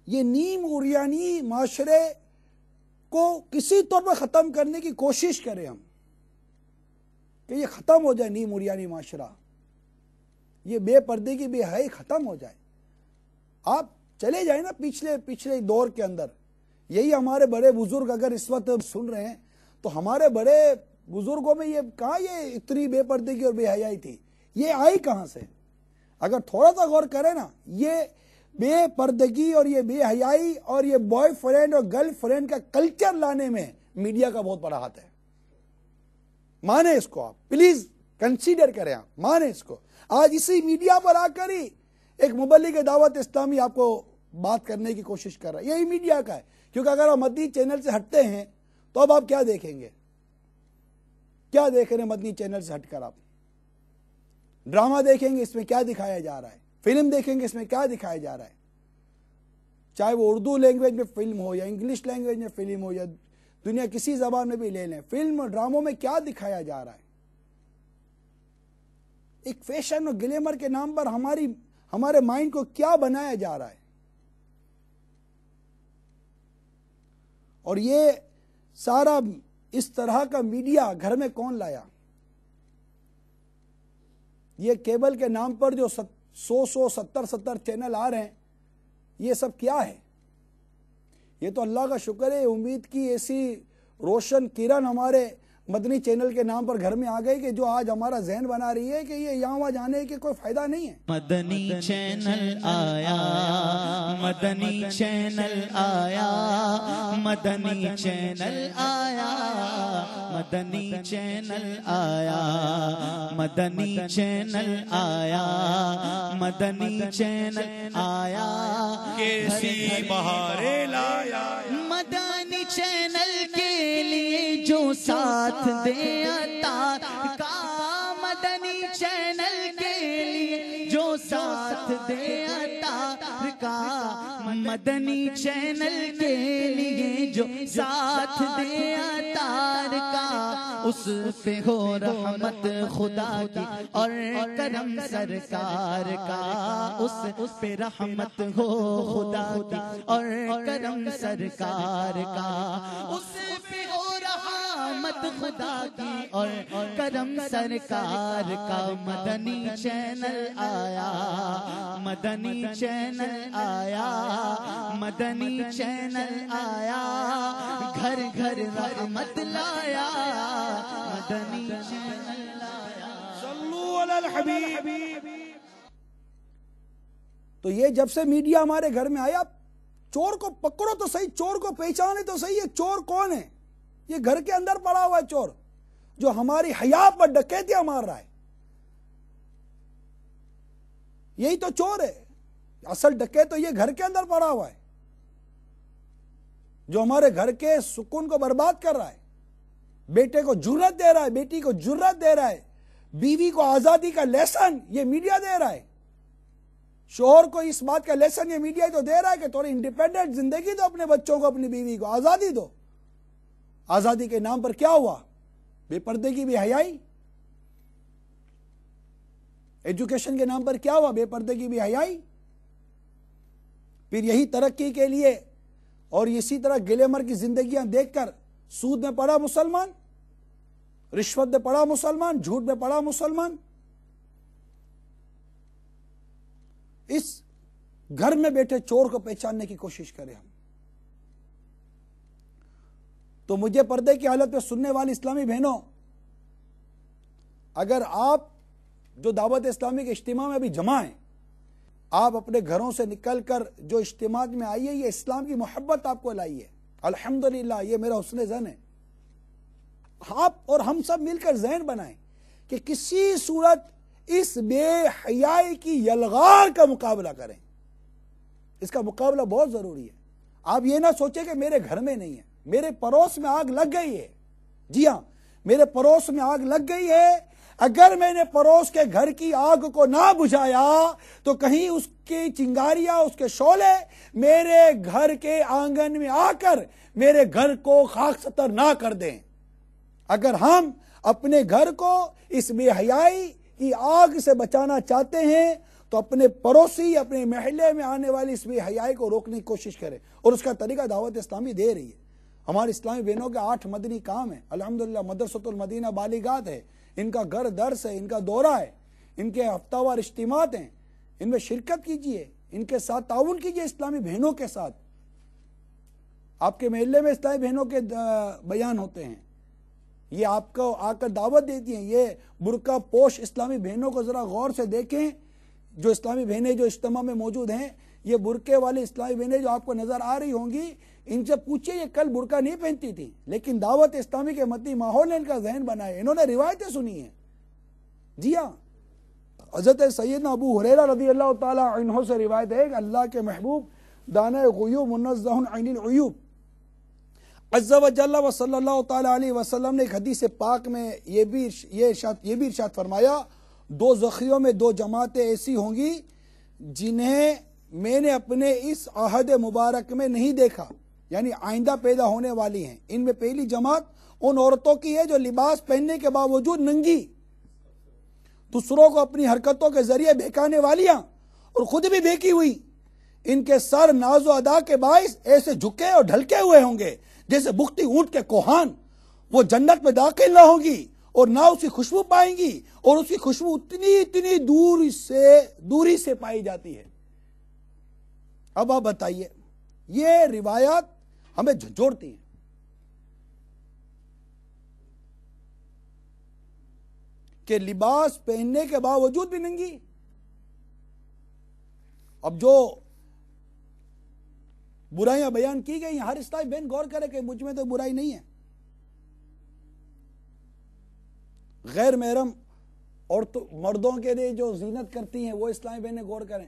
Speaker 7: یہ نیم عریانی معاشرے کو کسی طور پر ختم کرنے کی کوشش کریں ہم, کہ یہ ختم ہو جائے نیم عریانی معاشرہ, یہ بے پردے کی بے حیائی ختم ہو جائے. آپ چلے جائیں نا پچھلے دور کے اندر. یہی ہمارے بڑے بزرگ اگر اس وقت سن رہے ہیں تو ہمارے بڑے بزرگوں میں یہ کہاں یہ اتنی بے پردگی اور بے حیائی تھی, یہ آئی کہاں سے؟ اگر تھوڑا سا غور کریں نا, یہ بے پردگی اور یہ بے حیائی اور یہ بوائے فرینڈ اور گرل فرینڈ کا کلچر لانے میں میڈیا کا بہت بڑا ہاتھ ہے. مانے اس کو, آپ پلیز کنسیڈر کریں, آپ مانے اس کو. آج اسی میڈیا پر آ کر ہی ایک مبلغ دعوت اسلامی آپ کو بات کرنے کی کوشش کر رہا ہے, یہی میڈیا کا ہے. کیونکہ اگر آپ مدنی چینل سے ہٹتے ہیں تو اب آپ کیا دیکھیں گے؟ کیا دیکھ رہے ہیں مدنی چینل سے ہٹ کر؟ آپ ڈرامہ دیکھیں گے, اس میں کیا دکھایا جا رہا ہے. فلم دیکھیں گے, اس میں کیا دکھایا جا رہا ہے. چاہے وہ اردو لینگویج میں فلم ہو یا انگلش لینگویج میں فلم ہو یا دنیا کسی زبان میں بھی لے لیں, فلم اور ڈراموں میں کیا دکھایا جا رہا ہے؟ ایک فیشن اور گلیمر کے نام پر ہمارے مائنڈ کو کیا بنایا جا رہا ہے. اور یہ سارا اس طرح کا میڈیا گھر میں کون لایا؟ یہ کیبل کے نام پر جو 170 چینل آ رہے ہیں, یہ سب کیا ہے؟ یہ تو اللہ کا شکر ہے, امید کی ایسی روشن کرن ہمارے مدنی چینل کے نام پر گھر میں آ گئی کہ جو آج ہمارا ذہن بنا رہی ہے کہ یہ یہاں وہاں جانے کے کوئی فائدہ نہیں ہے.
Speaker 8: مدنی چینل آیا, مدنی چینل آیا, مدنی چینل آیا, مدنی چینل آیا, مدنی چینل آیا, مدنی چینل آیا,
Speaker 2: کیسی بہاریں لایا,
Speaker 8: مدنی چینل کے لیے جو ساتھ دے عطا کا, مدنی چینل کے لیے جو ساتھ دے عطا کا, مدنی چینل کے لیے جو ساتھ دے اتار کا، اس پہ ہو رحمت خدا کی اور کرم سرکار کا، اس پہ رحمت ہو خدا کی اور کرم سرکار کا، اس پہ ہو رحمت خدا کی اور کرم سرکار کا۔ مدنی چینل آیا، مدنی چینل آیا، مدنی چینل آیا، گھر گھر رحمت لایا، مدنی چینل آیا۔
Speaker 2: صلو علی الحبیب۔
Speaker 9: تو یہ جب سے میڈیا ہمارے گھر میں آیا، چور کو پکڑو تو صحیح، چور کو پہچانے تو صحیح، یہ چور کون ہے؟ یہ گھر کے اندر پڑا ہوا ہے چور، جو ہماری حیا پر ڈکیتیاں مار رہا ہے، یہی تو چور ہے۔ اصل ڈکیت تو یہ گھر کے اندر پڑا ہوا ہے، جو ہمارے گھر کے سکون کو برباد کر رہا ہے، بیٹے کو جرأت دے رہا ہے، بیٹی کو جرأت دے رہا ہے، بیوی کو آزادی کا لیسن یہ میڈیا دے رہا ہے، شوہر کو اس بات کا لیسن یہ میڈیا تو دے رہا ہے کہ تھوڑی انڈیپینڈنٹ زندگی دو اپنے بچوں کو، اپنی بیوی کو آزادی دو۔ آزادی کے نام پر کیا ہوا؟ بے پردے کی بے حیائی۔ ایجوکیشن کے نام پر کیا ہوا؟ بے پردے کی بے حیائی۔ پھر یہی ترقی کے لیے اور اسی طرح گلیمر کی زندگیاں دیکھ کر سود میں پڑا مسلمان، رشوت میں پڑا مسلمان، جھوٹ میں پڑا مسلمان۔ اس گھر میں بیٹھے چور کو پہچاننے کی کوشش کریں ہم۔ تو مجھے پردے کی حالت میں سننے والی اسلامی بہنوں، اگر آپ جو دعوت اسلامی کے اجتماع میں ابھی جمع ہیں، آپ اپنے گھروں سے نکل کر جو اجتماع میں آئیے، یہ اسلام کی محبت آپ کو لائی ہے، الحمدللہ یہ میرا حسن ظن ہے۔ آپ اور ہم سب مل کر ذہن بنائیں کہ کسی صورت اس بے حیائی کی یلغار کا مقابلہ کریں۔ اس کا مقابلہ بہت ضروری ہے۔ آپ یہ نہ سوچیں کہ میرے گھر میں نہیں ہے، میرے پڑوس میں آگ لگ گئی ہے۔ جی ہاں، میرے پڑوس میں آگ لگ گئی ہے۔ اگر میں نے پڑوس کے گھر کی آگ کو نہ بجھایا تو کہیں اس کی چنگاریاں، اس کے شعلے میرے گھر کے آنگن میں آ کر میرے گھر کو خاک ستر نہ کر دیں۔ اگر ہم اپنے گھر کو اس بے حیائی کی آگ سے بچانا چاہتے ہیں تو اپنے پڑوسی، اپنے محلے میں آنے والی اس بے حیائی کو روکنے کی کوشش کریں، اور اس کا طریقہ دعوت اسلامی دے رہی ہے۔ ہماری اسلامی بہنوں کے 8 مدنی کام ہیں، الحمدللہ۔ مدرسۃ المدینہ بالغات ہے، ان کا گھر درس ہے، ان کا دورہ ہے، ان کے ہفتہ وار اجتماعات ہیں، ان میں شرکت کیجئے، ان کے ساتھ تعاون کیجئے اسلامی بہنوں کے ساتھ۔ آپ کے محلے میں اسلامی بہنوں کے بیان ہوتے ہیں، یہ آپ کو آ کر دعوت دیتی ہیں۔ یہ برقع پوش اسلامی بہنوں کو ذرا غور سے دیکھیں، جو اسلامی بہنیں جو اجتماع میں موجود ہیں، یہ برقعے والی اسلامی بہنیں جو آپ کو نظر آ رہی ہوں گی، ان سے پوچھئے یہ کل برقع نہیں پہنتی تھی، لیکن دعوت اسلامی کے مدنی ماحول نے ان کا ذہن بنایا، انہوں نے روایتیں سنی ہیں۔ جی ہاں، حضرت سیدنا ابو ہریرہ رضی اللہ تعالی عنہ سے روایت ہے کہ اللہ کے محبوب دانۂ غیوب منزہ عن العیوب عز و جل و صلی اللہ تعالی علیہ وسلم نے ایک حدیث پاک میں یہ بھی ارشاد فرمایا، 2 زخیوں میں 2 جماعتیں ایسی ہوں گی جنہیں میں نے اپنے اس عہد مبارک میں نہیں دیکھا، یعنی آئندہ پیدا ہونے والی ہیں۔ ان میں پہلی جماعت ان عورتوں کی ہے جو لباس پہننے کے باوجود ننگی، دوسروں کو اپنی حرکتوں کے ذریعے بہکانے والیاں اور خود بھی بہکی ہوئی۔ ان کے سر ناز و ادا کے باعث ایسے جھکے اور ڈھلکے ہوئے ہوں گے جیسے بختی اونٹ کے کوہان۔ وہ جنت میں داخل نہ ہوں گی اور نہ اس کی خوشبو پائیں گی، اور اس کی خوشبو اتنی دوری سے پائی جاتی ہے۔ اب آپ بتائیے، یہ روایات ہمیں جھنجھوڑتی ہیں۔ کہ لباس پہننے کے باوجود بھی ننگی۔ اب جو برائیاں بیان کی گئی ہیں، ہر اسلامی بہن غور کرے کہ مجھ میں تو برائی نہیں ہے۔ غیر محرم اور مردوں کے لیے جو زینت کرتی ہیں وہ اسلامی بہنیں غور کریں۔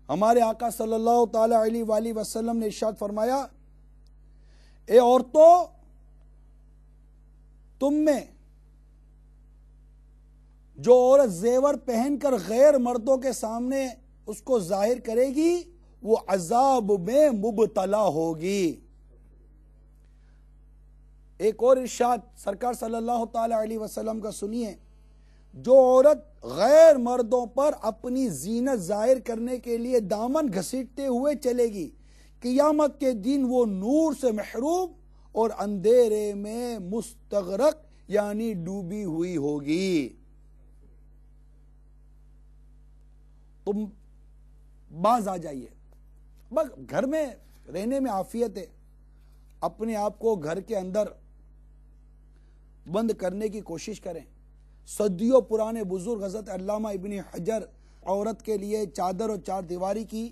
Speaker 9: ہمارے آقا صلی اللہ تعالی علیہ وآلہ وسلم نے ارشاد فرمایا، اے عورتوں، تم میں جو عورت زیور پہن کر غیر مردوں کے سامنے اس کو ظاہر کرے گی، وہ عذاب میں مبتلا ہوگی۔ ایک اور ارشاد سرکار صلی اللہ تعالی علیہ وسلم کا سنیے، جو عورت غیر مردوں پر اپنی زینت ظاہر کرنے کے لیے دامن گھسیٹتے ہوئے چلے گی، قیامت کے دن وہ نور سے محروم اور اندھیرے میں مستغرق یعنی ڈوبی ہوئی ہوگی۔ تم باز آ جائیے، بس گھر میں رہنے میں عافیت ہے، اپنے آپ کو گھر کے اندر بند کرنے کی کوشش کریں۔ صدیوں پرانے بزرگ حضرت علامہ ابن حجر عورت کے لیے چادر اور چار دیواری کی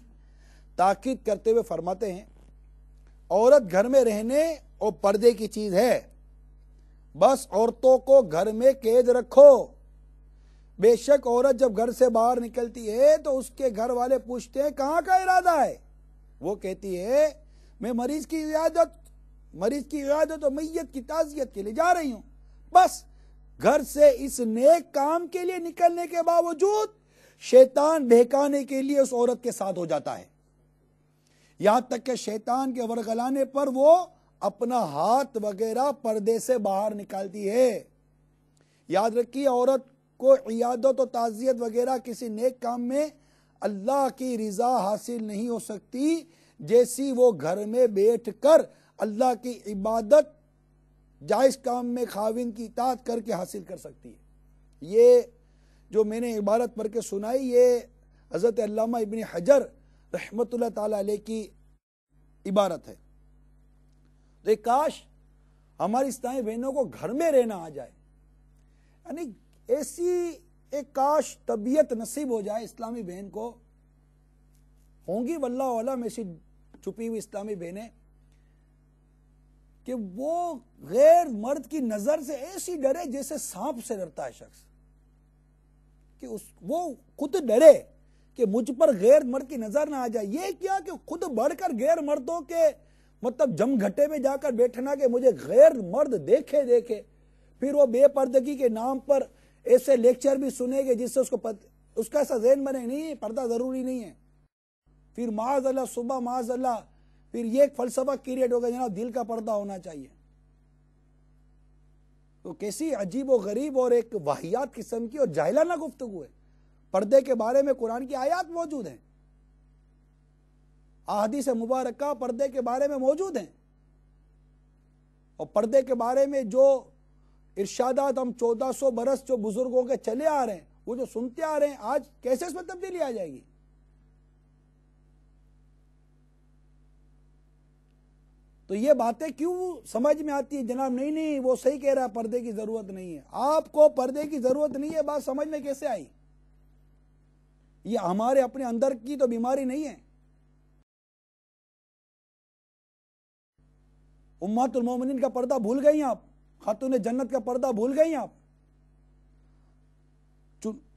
Speaker 9: تاکید کرتے ہوئے فرماتے ہیں، عورت گھر میں رہنے اور پردے کی چیز ہے، بس عورتوں کو گھر میں قید رکھو۔ بے شک عورت جب گھر سے باہر نکلتی ہے تو اس کے گھر والے پوچھتے ہیں کہاں کا ارادہ ہے؟ وہ کہتی ہے میں مریض کی عیادت اور میت کی تعزیت کے لیے جا رہی ہوں۔ بس گھر سے اس نیک کام کے لیے نکلنے کے باوجود شیطان بہکانے کے لیے اس عورت کے ساتھ ہو جاتا ہے، یہاں تک کہ شیطان کے ورگلانے پر وہ اپنا ہاتھ وغیرہ پردے سے باہر نکالتی ہے۔ یاد رکھیے، عورت کو عیادت و تعزیت وغیرہ کسی نیک کام میں اللہ کی رضا حاصل نہیں ہو سکتی جیسی وہ گھر میں بیٹھ کر اللہ کی عبادت جائز کام میں خاوند کی اطاعت کر کے حاصل کر سکتی ہے۔ یہ جو میں نے عبارت پڑھ کے سنائی، یہ حضرت علامہ ابن حجر رحمت اللہ تعالی علیہ کی عبارت ہے۔ تو کاش ہماری اسلامی بہنوں کو گھر میں رہنا آ جائے، یعنی ایسی ایک کاش طبیعت نصیب ہو جائے اسلامی بہن کو۔ ہوں گی واللہ عالم ایسی چھپی ہوئی اسلامی بہنیں کہ وہ غیر مرد کی نظر سے ایسی ڈرے جیسے سانپ سے ڈرتا ہے شخص، کہ وہ خود ڈرے کہ مجھ پر غیر مرد کی نظر نہ آ جائے۔ یہ کیا کہ خود بڑھ کر غیر مردوں کے مطلب جم گھٹے میں جا کر بیٹھنا کہ مجھے غیر مرد دیکھے، پھر وہ بے پردگی کے نام پر ایسے لیکچر بھی سنے گے جس سے اس کا ایسا ذہن بنے نہیں پردہ ضروری نہیں ہے، پھر معاذ اللہ صبح معاذ اللہ پھر یہ ایک فلسفہ کریٹ ہوگا جناب دل کا پردہ ہونا چاہیے۔ تو کیسی عجیب و غریب اور ایک واہیات قسم کی اور جاہلانہ گفتگو ہے۔ پردے کے بارے میں قرآن کی آیات موجود ہیں، احادیث مبارکہ پردے کے بارے میں موجود ہیں، اور پردے کے بارے میں جو ارشادات ہم 1400 برس جو بزرگوں کے چلے آ رہے ہیں، وہ جو سنتے آ رہے ہیں، آج کیسے اس میں تبدیلی آ جائے گی؟ تو یہ باتیں کیوں سمجھ میں آتی ہیں جناب؟ نہیں وہ صحیح کہہ رہا ہے، پردے کی ضرورت نہیں ہے۔ آپ کو پردے کی ضرورت نہیں ہے، بات سمجھ میں کیسے آئی؟ یہ ہمارے اپنے اندر کی تو بیماری نہیں ہے۔ امہات المومنین کا پردہ بھول گئی آپ؟ خاتون جنت کا پردہ بھول گئی آپ؟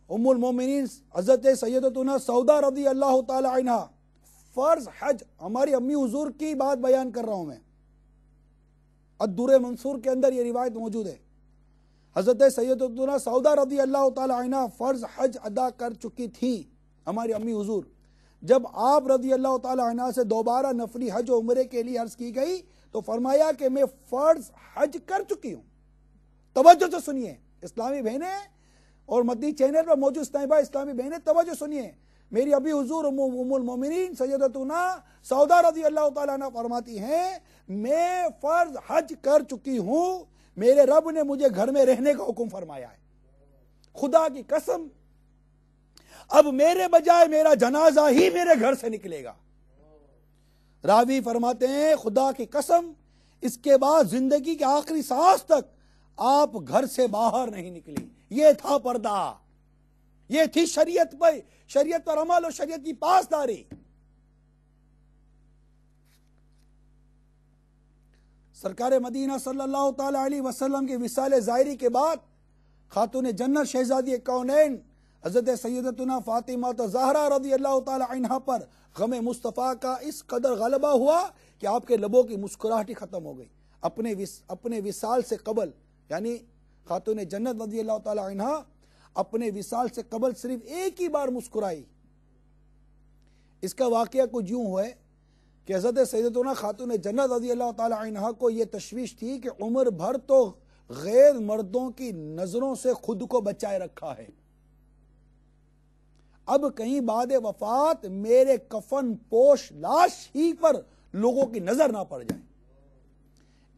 Speaker 9: ام المومنین حضرت سیدتنا سودا رضی اللہ تعالی عنہ، فرض حج، ہماری امی حضور کی بات بیان کر رہا ہوں میں، الدر منصور کے اندر یہ روایت موجود ہے۔ حضرت سیدتنا سودا رضی اللہ تعالی عنہ فرض حج ادا کر چکی تھی ہماری امی حضور۔ جب آپ رضی اللہ تعالی عنہ سے دوبارہ نفلی حج و عمرے کے لیے عرض کی گئی تو فرمایا کہ میں فرض حج کر چکی ہوں۔ توجہ سے سنیے اسلامی بہنیں اور مدنی چینل پر موجود اسلامی بہنیں، توجہ سنیے۔ میری ابھی حضور ام المومنین سیدتنا سودا رضی اللہ تعالیٰ عنہ فرماتی ہیں میں فرض حج کر چکی ہوں، میرے رب نے مجھے گھر میں رہنے کا حکم فرمایا ہے۔ خدا کی قسم اب میرے بجائے میرا جنازہ ہی میرے گھر سے نکلے گا۔ راوی فرماتے ہیں خدا کی قسم اس کے بعد زندگی کے آخری سانس تک آپ گھر سے باہر نہیں نکلی۔ یہ تھا پردہ، یہ تھی شریعت پر عمل اور شریعت کی پاسداری۔ سرکار مدینہ صلی اللہ تعالی علیہ وسلم کے وصال ظاہری کے بعد خاتون جنت شہزادی کونین حضرت سیدتنا فاطمہ زہرا رضی اللہ تعالی عنہا پر غم مصطفیٰ کا اس قدر غلبہ ہوا کہ آپ کے لبوں کی مسکراہٹ ہی ختم ہو گئی۔ اپنے وصال سے قبل یعنی خاتون جنت رضی اللہ تعالی عنہا اپنے وصال سے قبل صرف ایک ہی بار مسکرائی، اس کا واقعہ کچھ یوں ہوا ہے کہ حضرت سیدتنا خاتون جنت رضی اللہ تعالی عنہا کو یہ تشویش تھی کہ عمر بھر تو غیر مردوں کی نظروں سے خود کو بچائے رکھا ہے، اب کہیں بعد وفات میرے کفن پوش لاش ہی پر لوگوں کی نظر نہ پڑ جائے۔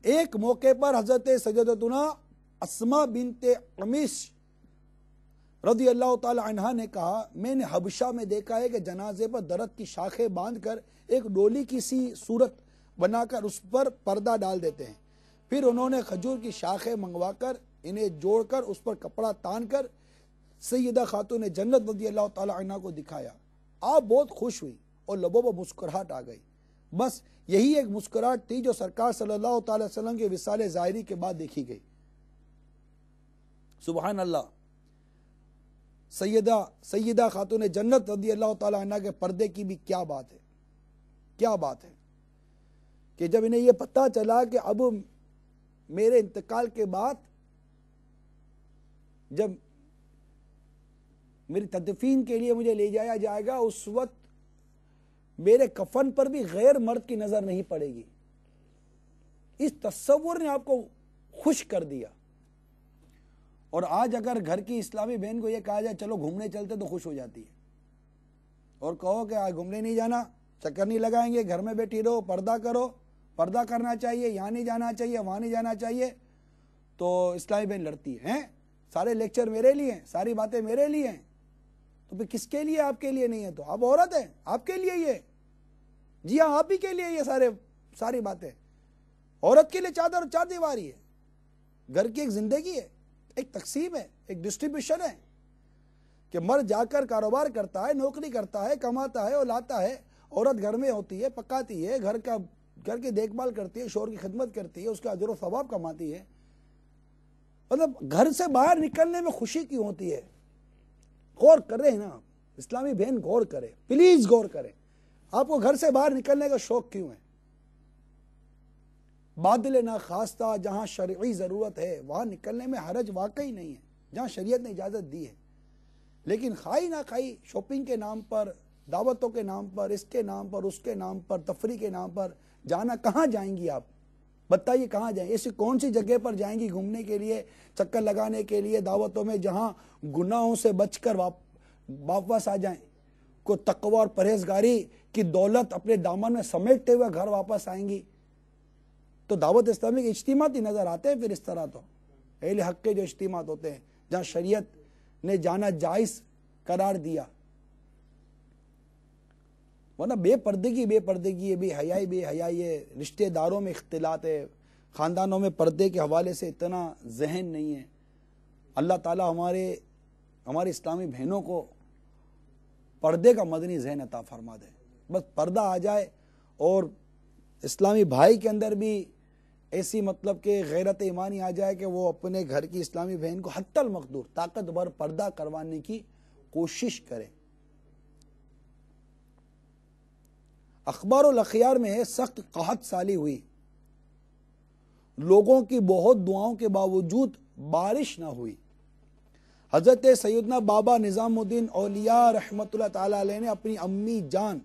Speaker 9: ایک موقع پر حضرت سیدتنا اسماء بنت عمیش رضی اللہ تعالی عنہا نے کہا، میں نے حبشہ میں دیکھا ہے کہ جنازے پر درخت کی شاخیں باندھ کر ایک ڈولی کی سی صورت بنا کر اس پر پردہ ڈال دیتے ہیں، پھر انہوں نے کھجور کی شاخیں منگوا کر انہیں جوڑ کر اس پر کپڑا تان کر سیدہ خاتون جنت رضی اللہ تعالی عنہ کو دکھایا۔ آپ بہت خوش ہوئی اور لبوں پر مسکراہٹ آ گئی۔ بس یہی ایک مسکراہٹ تھی جو سرکار صلی اللہ تعالی وسلم کے وصال ظاہری کے بعد دیکھی گئی۔ سبحان اللہ، سیدہ خاتون جنت رضی اللہ تعالی عنہ کے پردے کی بھی کیا بات ہے، کیا بات ہے کہ جب انہیں یہ پتہ چلا کہ اب میرے انتقال کے بعد جب میری تدفین کے لیے مجھے لے جایا جائے گا، اس وقت میرے کفن پر بھی غیر مرد کی نظر نہیں پڑے گی۔ اس تصور نے آپ کو خوش کر دیا۔ اور آج اگر گھر کی اسلامی بہن کو یہ کہا جائے چلو گھومنے چلتے تو خوش ہو جاتی ہے، اور کہو کہ آج گھومنے نہیں جانا، چکر نہیں لگائیں گے، گھر میں بیٹھی رہو، پردہ کرو، پردہ کرنا چاہیے، یہاں نہیں جانا چاہیے، وہاں نہیں جانا چاہیے، تو اسلامی بہن لڑتی ہے، سارے لیکچر میرے لیے ہیں، ساری باتیں میرے لیے ہیں، تو پھر کس کے لیے؟ آپ کے لیے نہیں ہے تو آپ عورت ہیں، آپ کے لیے یہ، جی ہاں آپ ہی کے لیے یہ ساری باتیں۔ عورت کے لیے چادر اور چار دیواری ہے، گھر کی ایک زندگی ہے، ایک تقسیم ہے، ایک ڈسٹریبیوشن ہے کہ مرد جا کر کاروبار کرتا ہے، نوکری کرتا ہے، کماتا ہے اور لاتا ہے، عورت گھر میں ہوتی ہے، پکاتی ہے، گھر کی دیکھ بھال کرتی ہے، شوہر کی خدمت کرتی ہے، اس کا اجر و ثواب کماتی ہے۔ مطلب گھر سے باہر نکلنے میں خوشی کیوں ہوتی ہے؟ غور کر رہے ہیں نا آپ، اسلامی بہن غور کرے، پلیز غور کرے، آپ کو گھر سے باہر نکلنے کا شوق کیوں ہے؟ بادل ناخواستہ جہاں شرعی ضرورت ہے وہاں نکلنے میں حرج واقعی نہیں ہے، جہاں شریعت نے اجازت دی ہے، لیکن خواہی نہ خواہی شاپنگ کے نام پر، دعوتوں کے نام پر، اس کے نام پر، اس کے نام پر، تفریح کے نام پر جانا، کہاں جائیں گی آپ؟ بتائیے کہاں جائیں؟ ایسی کون سی جگہ پر جائیں گی گھومنے کے لیے، چکر لگانے کے لیے، دعوتوں میں، جہاں گناہوں سے بچ کر واپس آ جائیں، کو تقوی اور پرہیزگاری کی دولت اپنے دامن میں سمیٹتے ہوئے گھر واپس آئیں گی؟ تو دعوت اسلامی کے اجتماعات ہی نظر آتے ہیں پھر اس طرح، تو اہل حق کے جو اجتماعات ہوتے ہیں جہاں شریعت نے جانا جائز قرار دیا، ورنہ بے پردگی ہے، بے حیائی ہے، رشتہ داروں میں اختلاط ہے، خاندانوں میں پردے کے حوالے سے اتنا ذہن نہیں ہے۔ اللہ تعالیٰ ہمارے اسلامی بہنوں کو پردے کا مدنی ذہن عطا فرما دے، بس پردہ آ جائے، اور اسلامی بھائی کے اندر بھی ایسی مطلب کہ غیرت ایمانی آ جائے کہ وہ اپنے گھر کی اسلامی بہن کو حتی المقدور طاقت بھر پردہ کروانے کی کوشش کرے۔ اخبار الاخیار میں ہے سخت قحط سالی ہوئی، لوگوں کی بہت دعاؤں کے باوجود بارش نہ ہوئی۔ حضرت سیدنا بابا نظام الدین اولیاء رحمت اللہ تعالی علیہ نے اپنی امی جان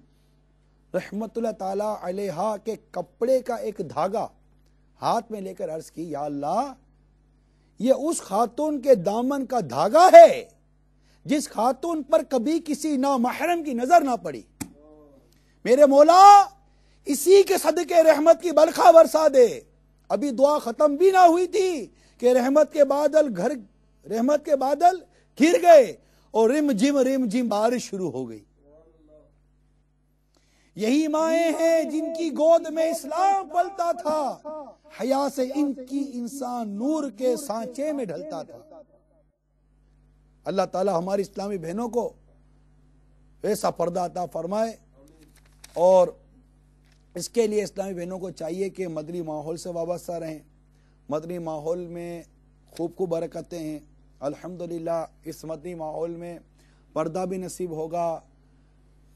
Speaker 9: رحمت اللہ تعالی علیہا کے کپڑے کا ایک دھاگا ہاتھ میں لے کر عرض کی، یا اللہ یہ اس خاتون کے دامن کا دھاگا ہے جس خاتون پر کبھی کسی نامحرم کی نظر نہ پڑی، میرے مولا اسی کے صدقے رحمت کی برکھا برسا دے۔ ابھی دعا ختم بھی نہ ہوئی تھی کہ رحمت کے بادل گر گئے اور رم جھم بارش شروع ہو گئی۔ یہی مائیں ہیں جن کی گود میں اسلام پلتا تھا، حیا سے ان کی انسان نور کے سانچے میں ڈھلتا تھا۔ اللہ تعالی ہماری اسلامی بہنوں کو ایسا پردہ عطا فرمائے، اور اس کے لیے اسلامی بہنوں کو چاہیے کہ مدنی ماحول سے وابستہ رہیں۔ مدنی ماحول میں خوب برکتیں ہیں، الحمدللہ اس مدنی ماحول میں پردہ بھی نصیب ہوگا،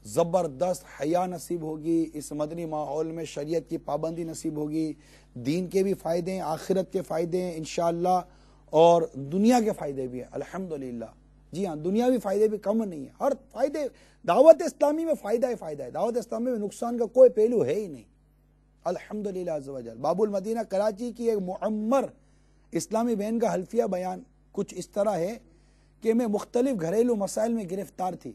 Speaker 9: زبردست حیا نصیب ہوگی، اس مدنی ماحول میں شریعت کی پابندی نصیب ہوگی، دین کے بھی فائدے ہیں، آخرت کے فائدے ہیں انشاءاللہ، اور دنیا کے فائدے بھی ہیں الحمدللہ۔ جی ہاں، دنیاوی فائدے بھی کم نہیں ہیں، ہر فائدے دعوت اسلامی میں فائدہ ہی فائدہ ہے، دعوت اسلامی میں نقصان کا کوئی پہلو ہے ہی نہیں، الحمدللہ عز و جل۔ باب المدینہ کراچی کی ایک معمر اسلامی بہن کا حلفیہ بیان کچھ اس طرح ہے کہ میں مختلف گھریلو مسائل میں گرفتار تھی،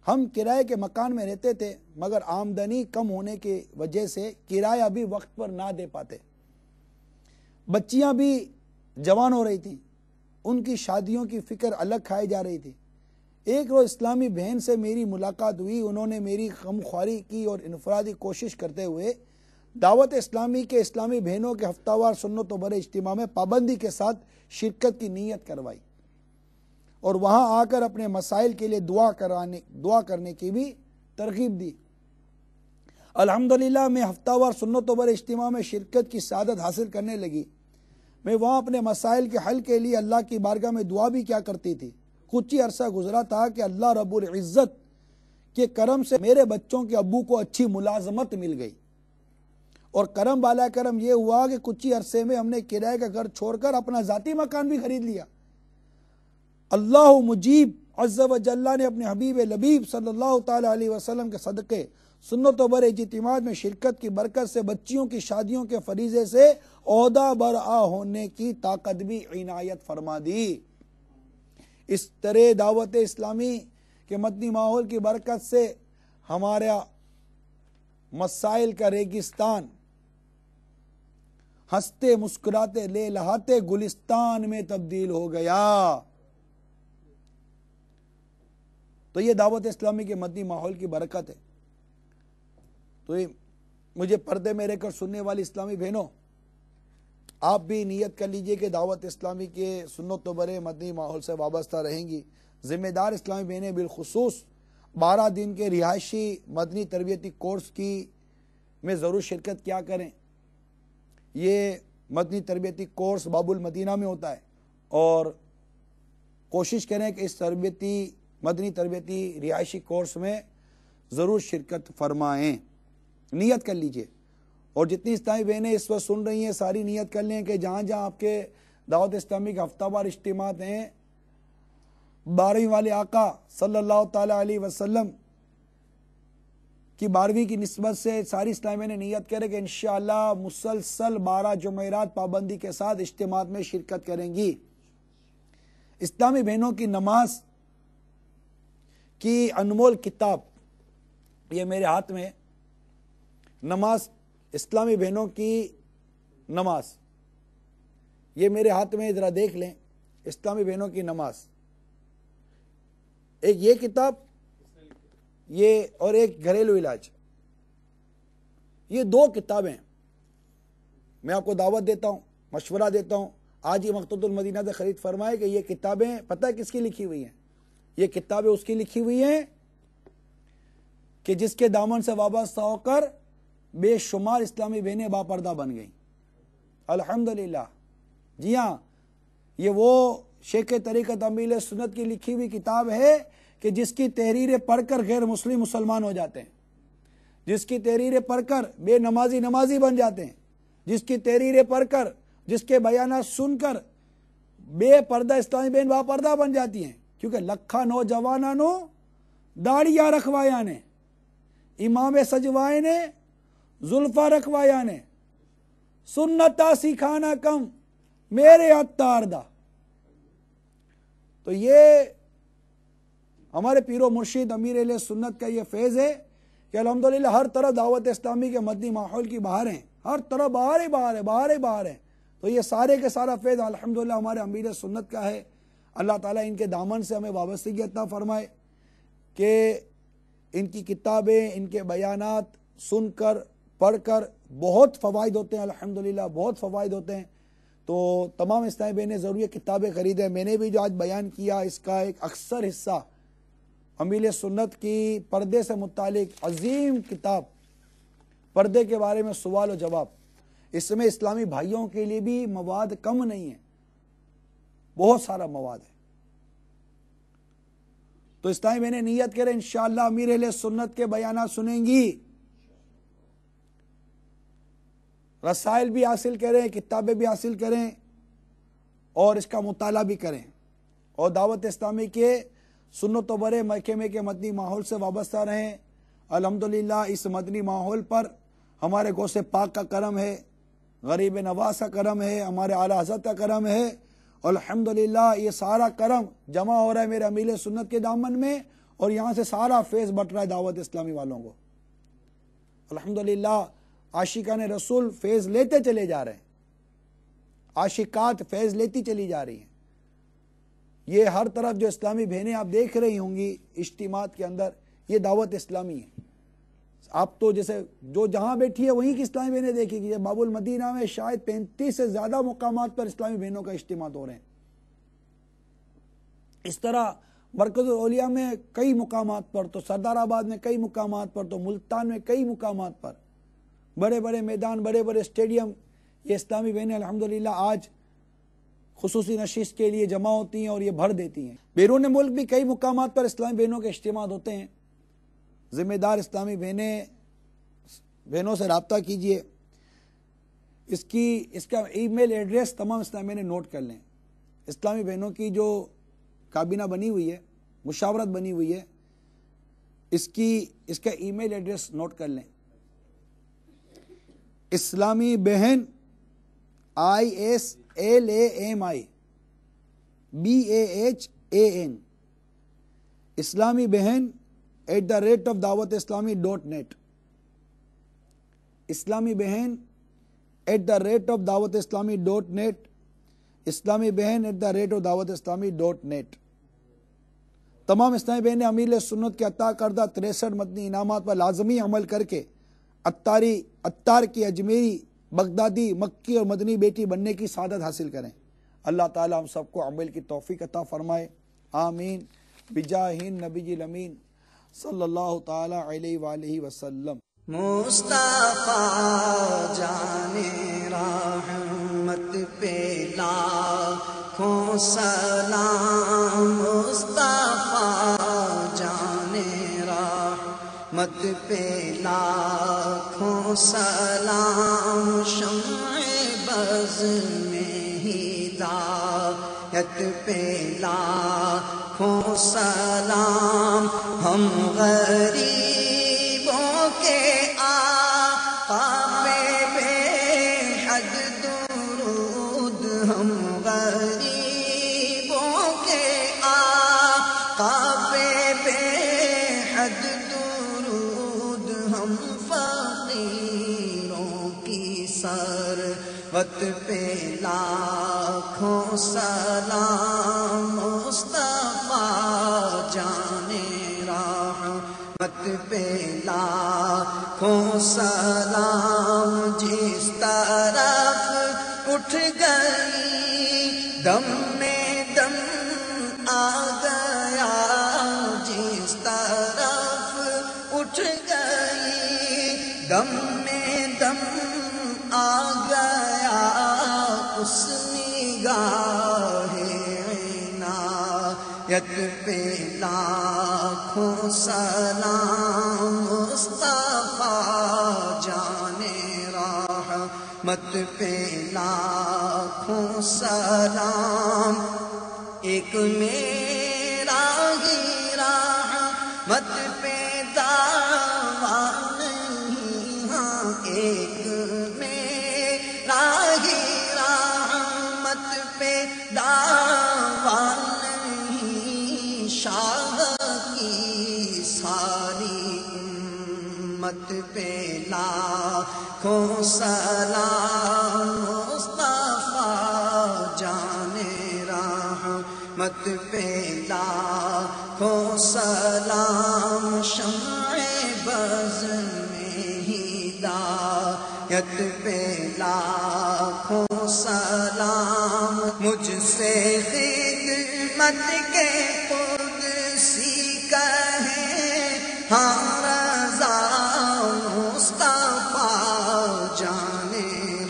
Speaker 9: ہم کرائے کے مکان میں رہتے تھے مگر آمدنی کم ہونے کی وجہ سے کرایہ بھی وقت پر نہ دے پاتے، بچیاں بھی جوان ہو رہی تھیں، ان کی شادیوں کی فکر الگ کھائی جا رہی تھی۔ ایک روز اسلامی بہن سے میری ملاقات ہوئی، انہوں نے میری غمخواری کی اور انفرادی کوشش کرتے ہوئے دعوت اسلامی کے اسلامی بہنوں کے ہفتہ وار سنت و بڑے اجتماع میں پابندی کے ساتھ شرکت کی نیت کروائی اور وہاں آ کر اپنے مسائل کے لیے دعا کرنے کی بھی ترغیب دی۔ الحمدللہ میں ہفتہ وار سنت و بڑے اجتماع میں شرکت کی سعادت حاصل کرنے لگی۔ میں وہاں اپنے مسائل کے حل کے لیے اللہ کی بارگاہ میں دعا بھی کیا کرتی تھی۔ کچھ ہی عرصہ گزرا تھا کہ اللہ رب العزت کے کرم سے میرے بچوں کے ابو کو اچھی ملازمت مل گئی، اور کرم بالا کرم یہ ہوا کہ کچھ ہی عرصے میں ہم نے کرائے کا گھر چھوڑ کر اپنا ذاتی مکان بھی خرید لیا۔ اللہ مجیب عز و جل نے اپنے حبیب لبیب صلی اللہ تعالی علیہ وسلم کے صدقے سنت و بر اجتماعات میں شرکت کی برکت سے بچیوں کی شادیوں کے فریضے سے عہدہ برآ ہونے کی طاقت بھی عنایت فرما دی۔ اس طرح دعوت اسلامی کے مدنی ماحول کی برکت سے ہمارا مسائل کا ریگستان ہنستے مسکراتے لے لہاتے گلستان میں تبدیل ہو گیا۔ تو یہ دعوت اسلامی کے مدنی ماحول کی برکت ہے۔ تو یہ مجھے پردے میں رہ کر سننے والی اسلامی بہنوں، آپ بھی نیت کر لیجئے کہ دعوت اسلامی کے سنت و برے مدنی ماحول سے وابستہ رہیں گی۔ ذمہ دار اسلامی بہنیں بالخصوص 12 دن کے رہائشی مدنی تربیتی کورس کی میں ضرور شرکت کیا کریں۔ یہ مدنی تربیتی کورس باب المدینہ میں ہوتا ہے، اور کوشش کریں کہ اس مدنی تربیتی رہائشی کورس میں ضرور شرکت فرمائیں۔ نیت کر لیجئے، اور جتنی اسلامی بہنیں اس وقت سن رہی ہیں ساری نیت کر لیں کہ جہاں جہاں آپ کے دعوت اسلامی کے ہفتہ وار اجتماعات ہیں، 12ویں والے آقا صلی اللہ تعالی علیہ وسلم کی 12ویں کی نسبت سے ساری اسلامی بہنیں نیت کریں کہ انشاءاللہ مسلسل 12 جمعرات پابندی کے ساتھ اجتماعات میں شرکت کریں گی۔ اسلامی بہنوں کی نماز کی انمول کتاب یہ میرے ہاتھ میں، نماز اسلامی بہنوں کی نماز، یہ میرے ہاتھ میں ذرا دیکھ لیں، اسلامی بہنوں کی نماز، ایک یہ کتاب، یہ اور ایک گھریلو علاج، یہ 2 کتابیں میں آپ کو دعوت دیتا ہوں، مشورہ دیتا ہوں، آج ہی مکتبۃ المدینہ سے خرید فرمائے کہ یہ کتابیں پتہ ہے کس کی لکھی ہوئی ہیں؟ یہ کتابیں اس کی لکھی ہوئی ہیں کہ جس کے دامن سے وابستہ ہو کر بے شمار اسلامی بہنیں باپردہ بن گئیں، الحمدللہ۔ جی ہاں، یہ وہ شیخ طریقت امیل سنت کی لکھی ہوئی کتاب ہے کہ جس کی تحریریں پڑھ کر غیر مسلم مسلمان ہو جاتے ہیں، جس کی تحریریں پڑھ کر بے نمازی نمازی بن جاتے ہیں، جس کی تحریریں پڑھ کر، جس کے بیانات سن کر بے پردہ اسلامی بہن باپردہ بن جاتی ہیں، کیونکہ لکھا نوجوانوں نو داڑیاں رکھوایا نے، امام سجوائے نے زلفا رکھوایا نے، سنتا سکھانا کم میرے عطار دا۔ تو یہ ہمارے پیر و مرشد امیر اہل سنت کا یہ فیض ہے کہ الحمدللہ ہر طرف دعوت اسلامی کے مدنی ماحول کی بہار ہیں، ہر طرف بہار ہی بہار ہے، بہار ہی بہار ہے۔ تو یہ سارے کے سارا فیض الحمدللہ ہمارے امیر سنت کا ہے۔ اللہ تعالیٰ ان کے دامن سے ہمیں وابستگی عطا فرمائے کہ ان کی کتابیں، ان کے بیانات سن کر پڑھ کر بہت فوائد ہوتے ہیں، الحمدللہ بہت فوائد ہوتے ہیں۔ تو تمام اسلامی بہنیں ضرور یہ کتابیں خریدیں۔ میں نے بھی جو آج بیان کیا اس کا ایک اکثر حصہ امیل سنت کی پردے سے متعلق عظیم کتاب پردے کے بارے میں سوال و جواب، اس میں اسلامی بھائیوں کے لیے بھی مواد کم نہیں ہے، بہت سارا مواد ہے۔ تو اسلامی بہنیں نیت کریں انشاءاللہ امیر اہل سنت کے بیانات سنیں گی، رسائل بھی حاصل کریں، کتابیں بھی حاصل کریں، اور اس کا مطالعہ بھی کریں، اور دعوت اسلامی کے سنت و برے محکمے کے مدنی ماحول سے وابستہ رہیں۔ الحمدللہ اس مدنی ماحول پر ہمارے غوث پاک کا کرم ہے، غریب نواز کا کرم ہے، ہمارے اعلیٰ حضرت کا کرم ہے۔ الحمدللہ یہ سارا کرم جمع ہو رہا ہے میرے امیل سنت کے دامن میں، اور یہاں سے سارا فیض بٹ رہا ہے دعوت اسلامی والوں کو۔ الحمدللہ عاشقان رسول فیض لیتے چلے جا رہے ہیں، عاشقات فیض لیتی چلی جا رہی ہیں۔ یہ ہر طرف جو اسلامی بہنیں آپ دیکھ رہی ہوں گی اجتماعات کے اندر، یہ دعوت اسلامی ہے۔ آپ تو جیسے جو جہاں بیٹھی ہے وہیں کی اسلامی بہنیں دیکھیں گی۔ باب المدینہ میں شاید 35 سے زیادہ مقامات پر اسلامی بہنوں کا اجتماع ہو رہے ہیں۔ اس طرح مرکز الاولیاء میں کئی مقامات پر، تو سردار آباد میں کئی مقامات پر، تو ملتان میں کئی مقامات پر، بڑے بڑے میدان، بڑے بڑے اسٹیڈیم، یہ اسلامی بہنیں الحمدللہ آج خصوصی نشست کے لیے جمع ہوتی ہیں اور یہ بھر دیتی ہیں۔ بیرون ملک بھی کئی مقامات پر اسلامی بہنوں کے اجتماع ہوتے ہیں۔ ذمہ دار اسلامی بہنوں سے رابطہ کیجئے۔ اس کا ای میل ایڈریس تمام اسلامی بہنیں نوٹ کر لیں۔ اسلامی بہنوں کی جو کابینہ بنی ہوئی ہے، مشاورت بنی ہوئی ہے، اس کا ای میل ایڈریس نوٹ کر لیں۔ اسلامی بہن ISLAMI BAHAN اسلامی بہن @dawatislami.net اسلامی بہن @dawatislami.net اسلامی بہن @dawatislami.net تمام اسلامی بہنیں امیر سنت کے عطا کردہ 63 مدنی انعامات پر لازمی عمل کر کے عطار کی اجمیری، بغدادی، مکی اور مدنی بیٹی بننے کی سعادت حاصل کریں۔ اللہ تعالی ہم سب کو عمل کی توفیق عطا فرمائے، آمین، بجاہ نبی الامین صلی اللہ تعالی علیہ وآلہ وسلم۔
Speaker 1: مصطفیٰ جان رحمت پہ لاکھوں سلام، مصطفیٰ جان رحمت پہ لاکھوں سلام، شمع بز میں ہدایت پہ لاکھوں سلام، ہم غریبوں کے آقا پہ بے حد درود، ہم غریبوں کے آقا پہ بے حد درود، ہم فقیروں کی ثروت پہ لاکھوں سلام، مصطفیٰ جان رحمت پہ لاکھوں سلام، جس طرف اٹھ گئی دم میں دم آ گیا، جس طرف اٹھ گئی دم میں دم آ گیا، اس نگاہ عنایت پہ لاکھوں سلام، مصطفیٰ جان رحمت پہ لاکھوں سلام، ایک میرا ہی رحمت پہ دعویٰ نہیں، ہاں ایک میرا ہی رحمت پہ دعویٰ نہیں، شاہ کی ساری امت پہ لاکھوں سلام، مصطفیٰ جان رحمت پہ لاکھوں سلام، شمع بز میں ہدایت پہ لاکھوں سلام، مجھ سے خدمت کے قدسی کہیں ہاں رضا، مصطفیٰ جان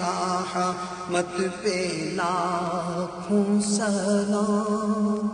Speaker 1: رحمت پہ لاکھوں سلام۔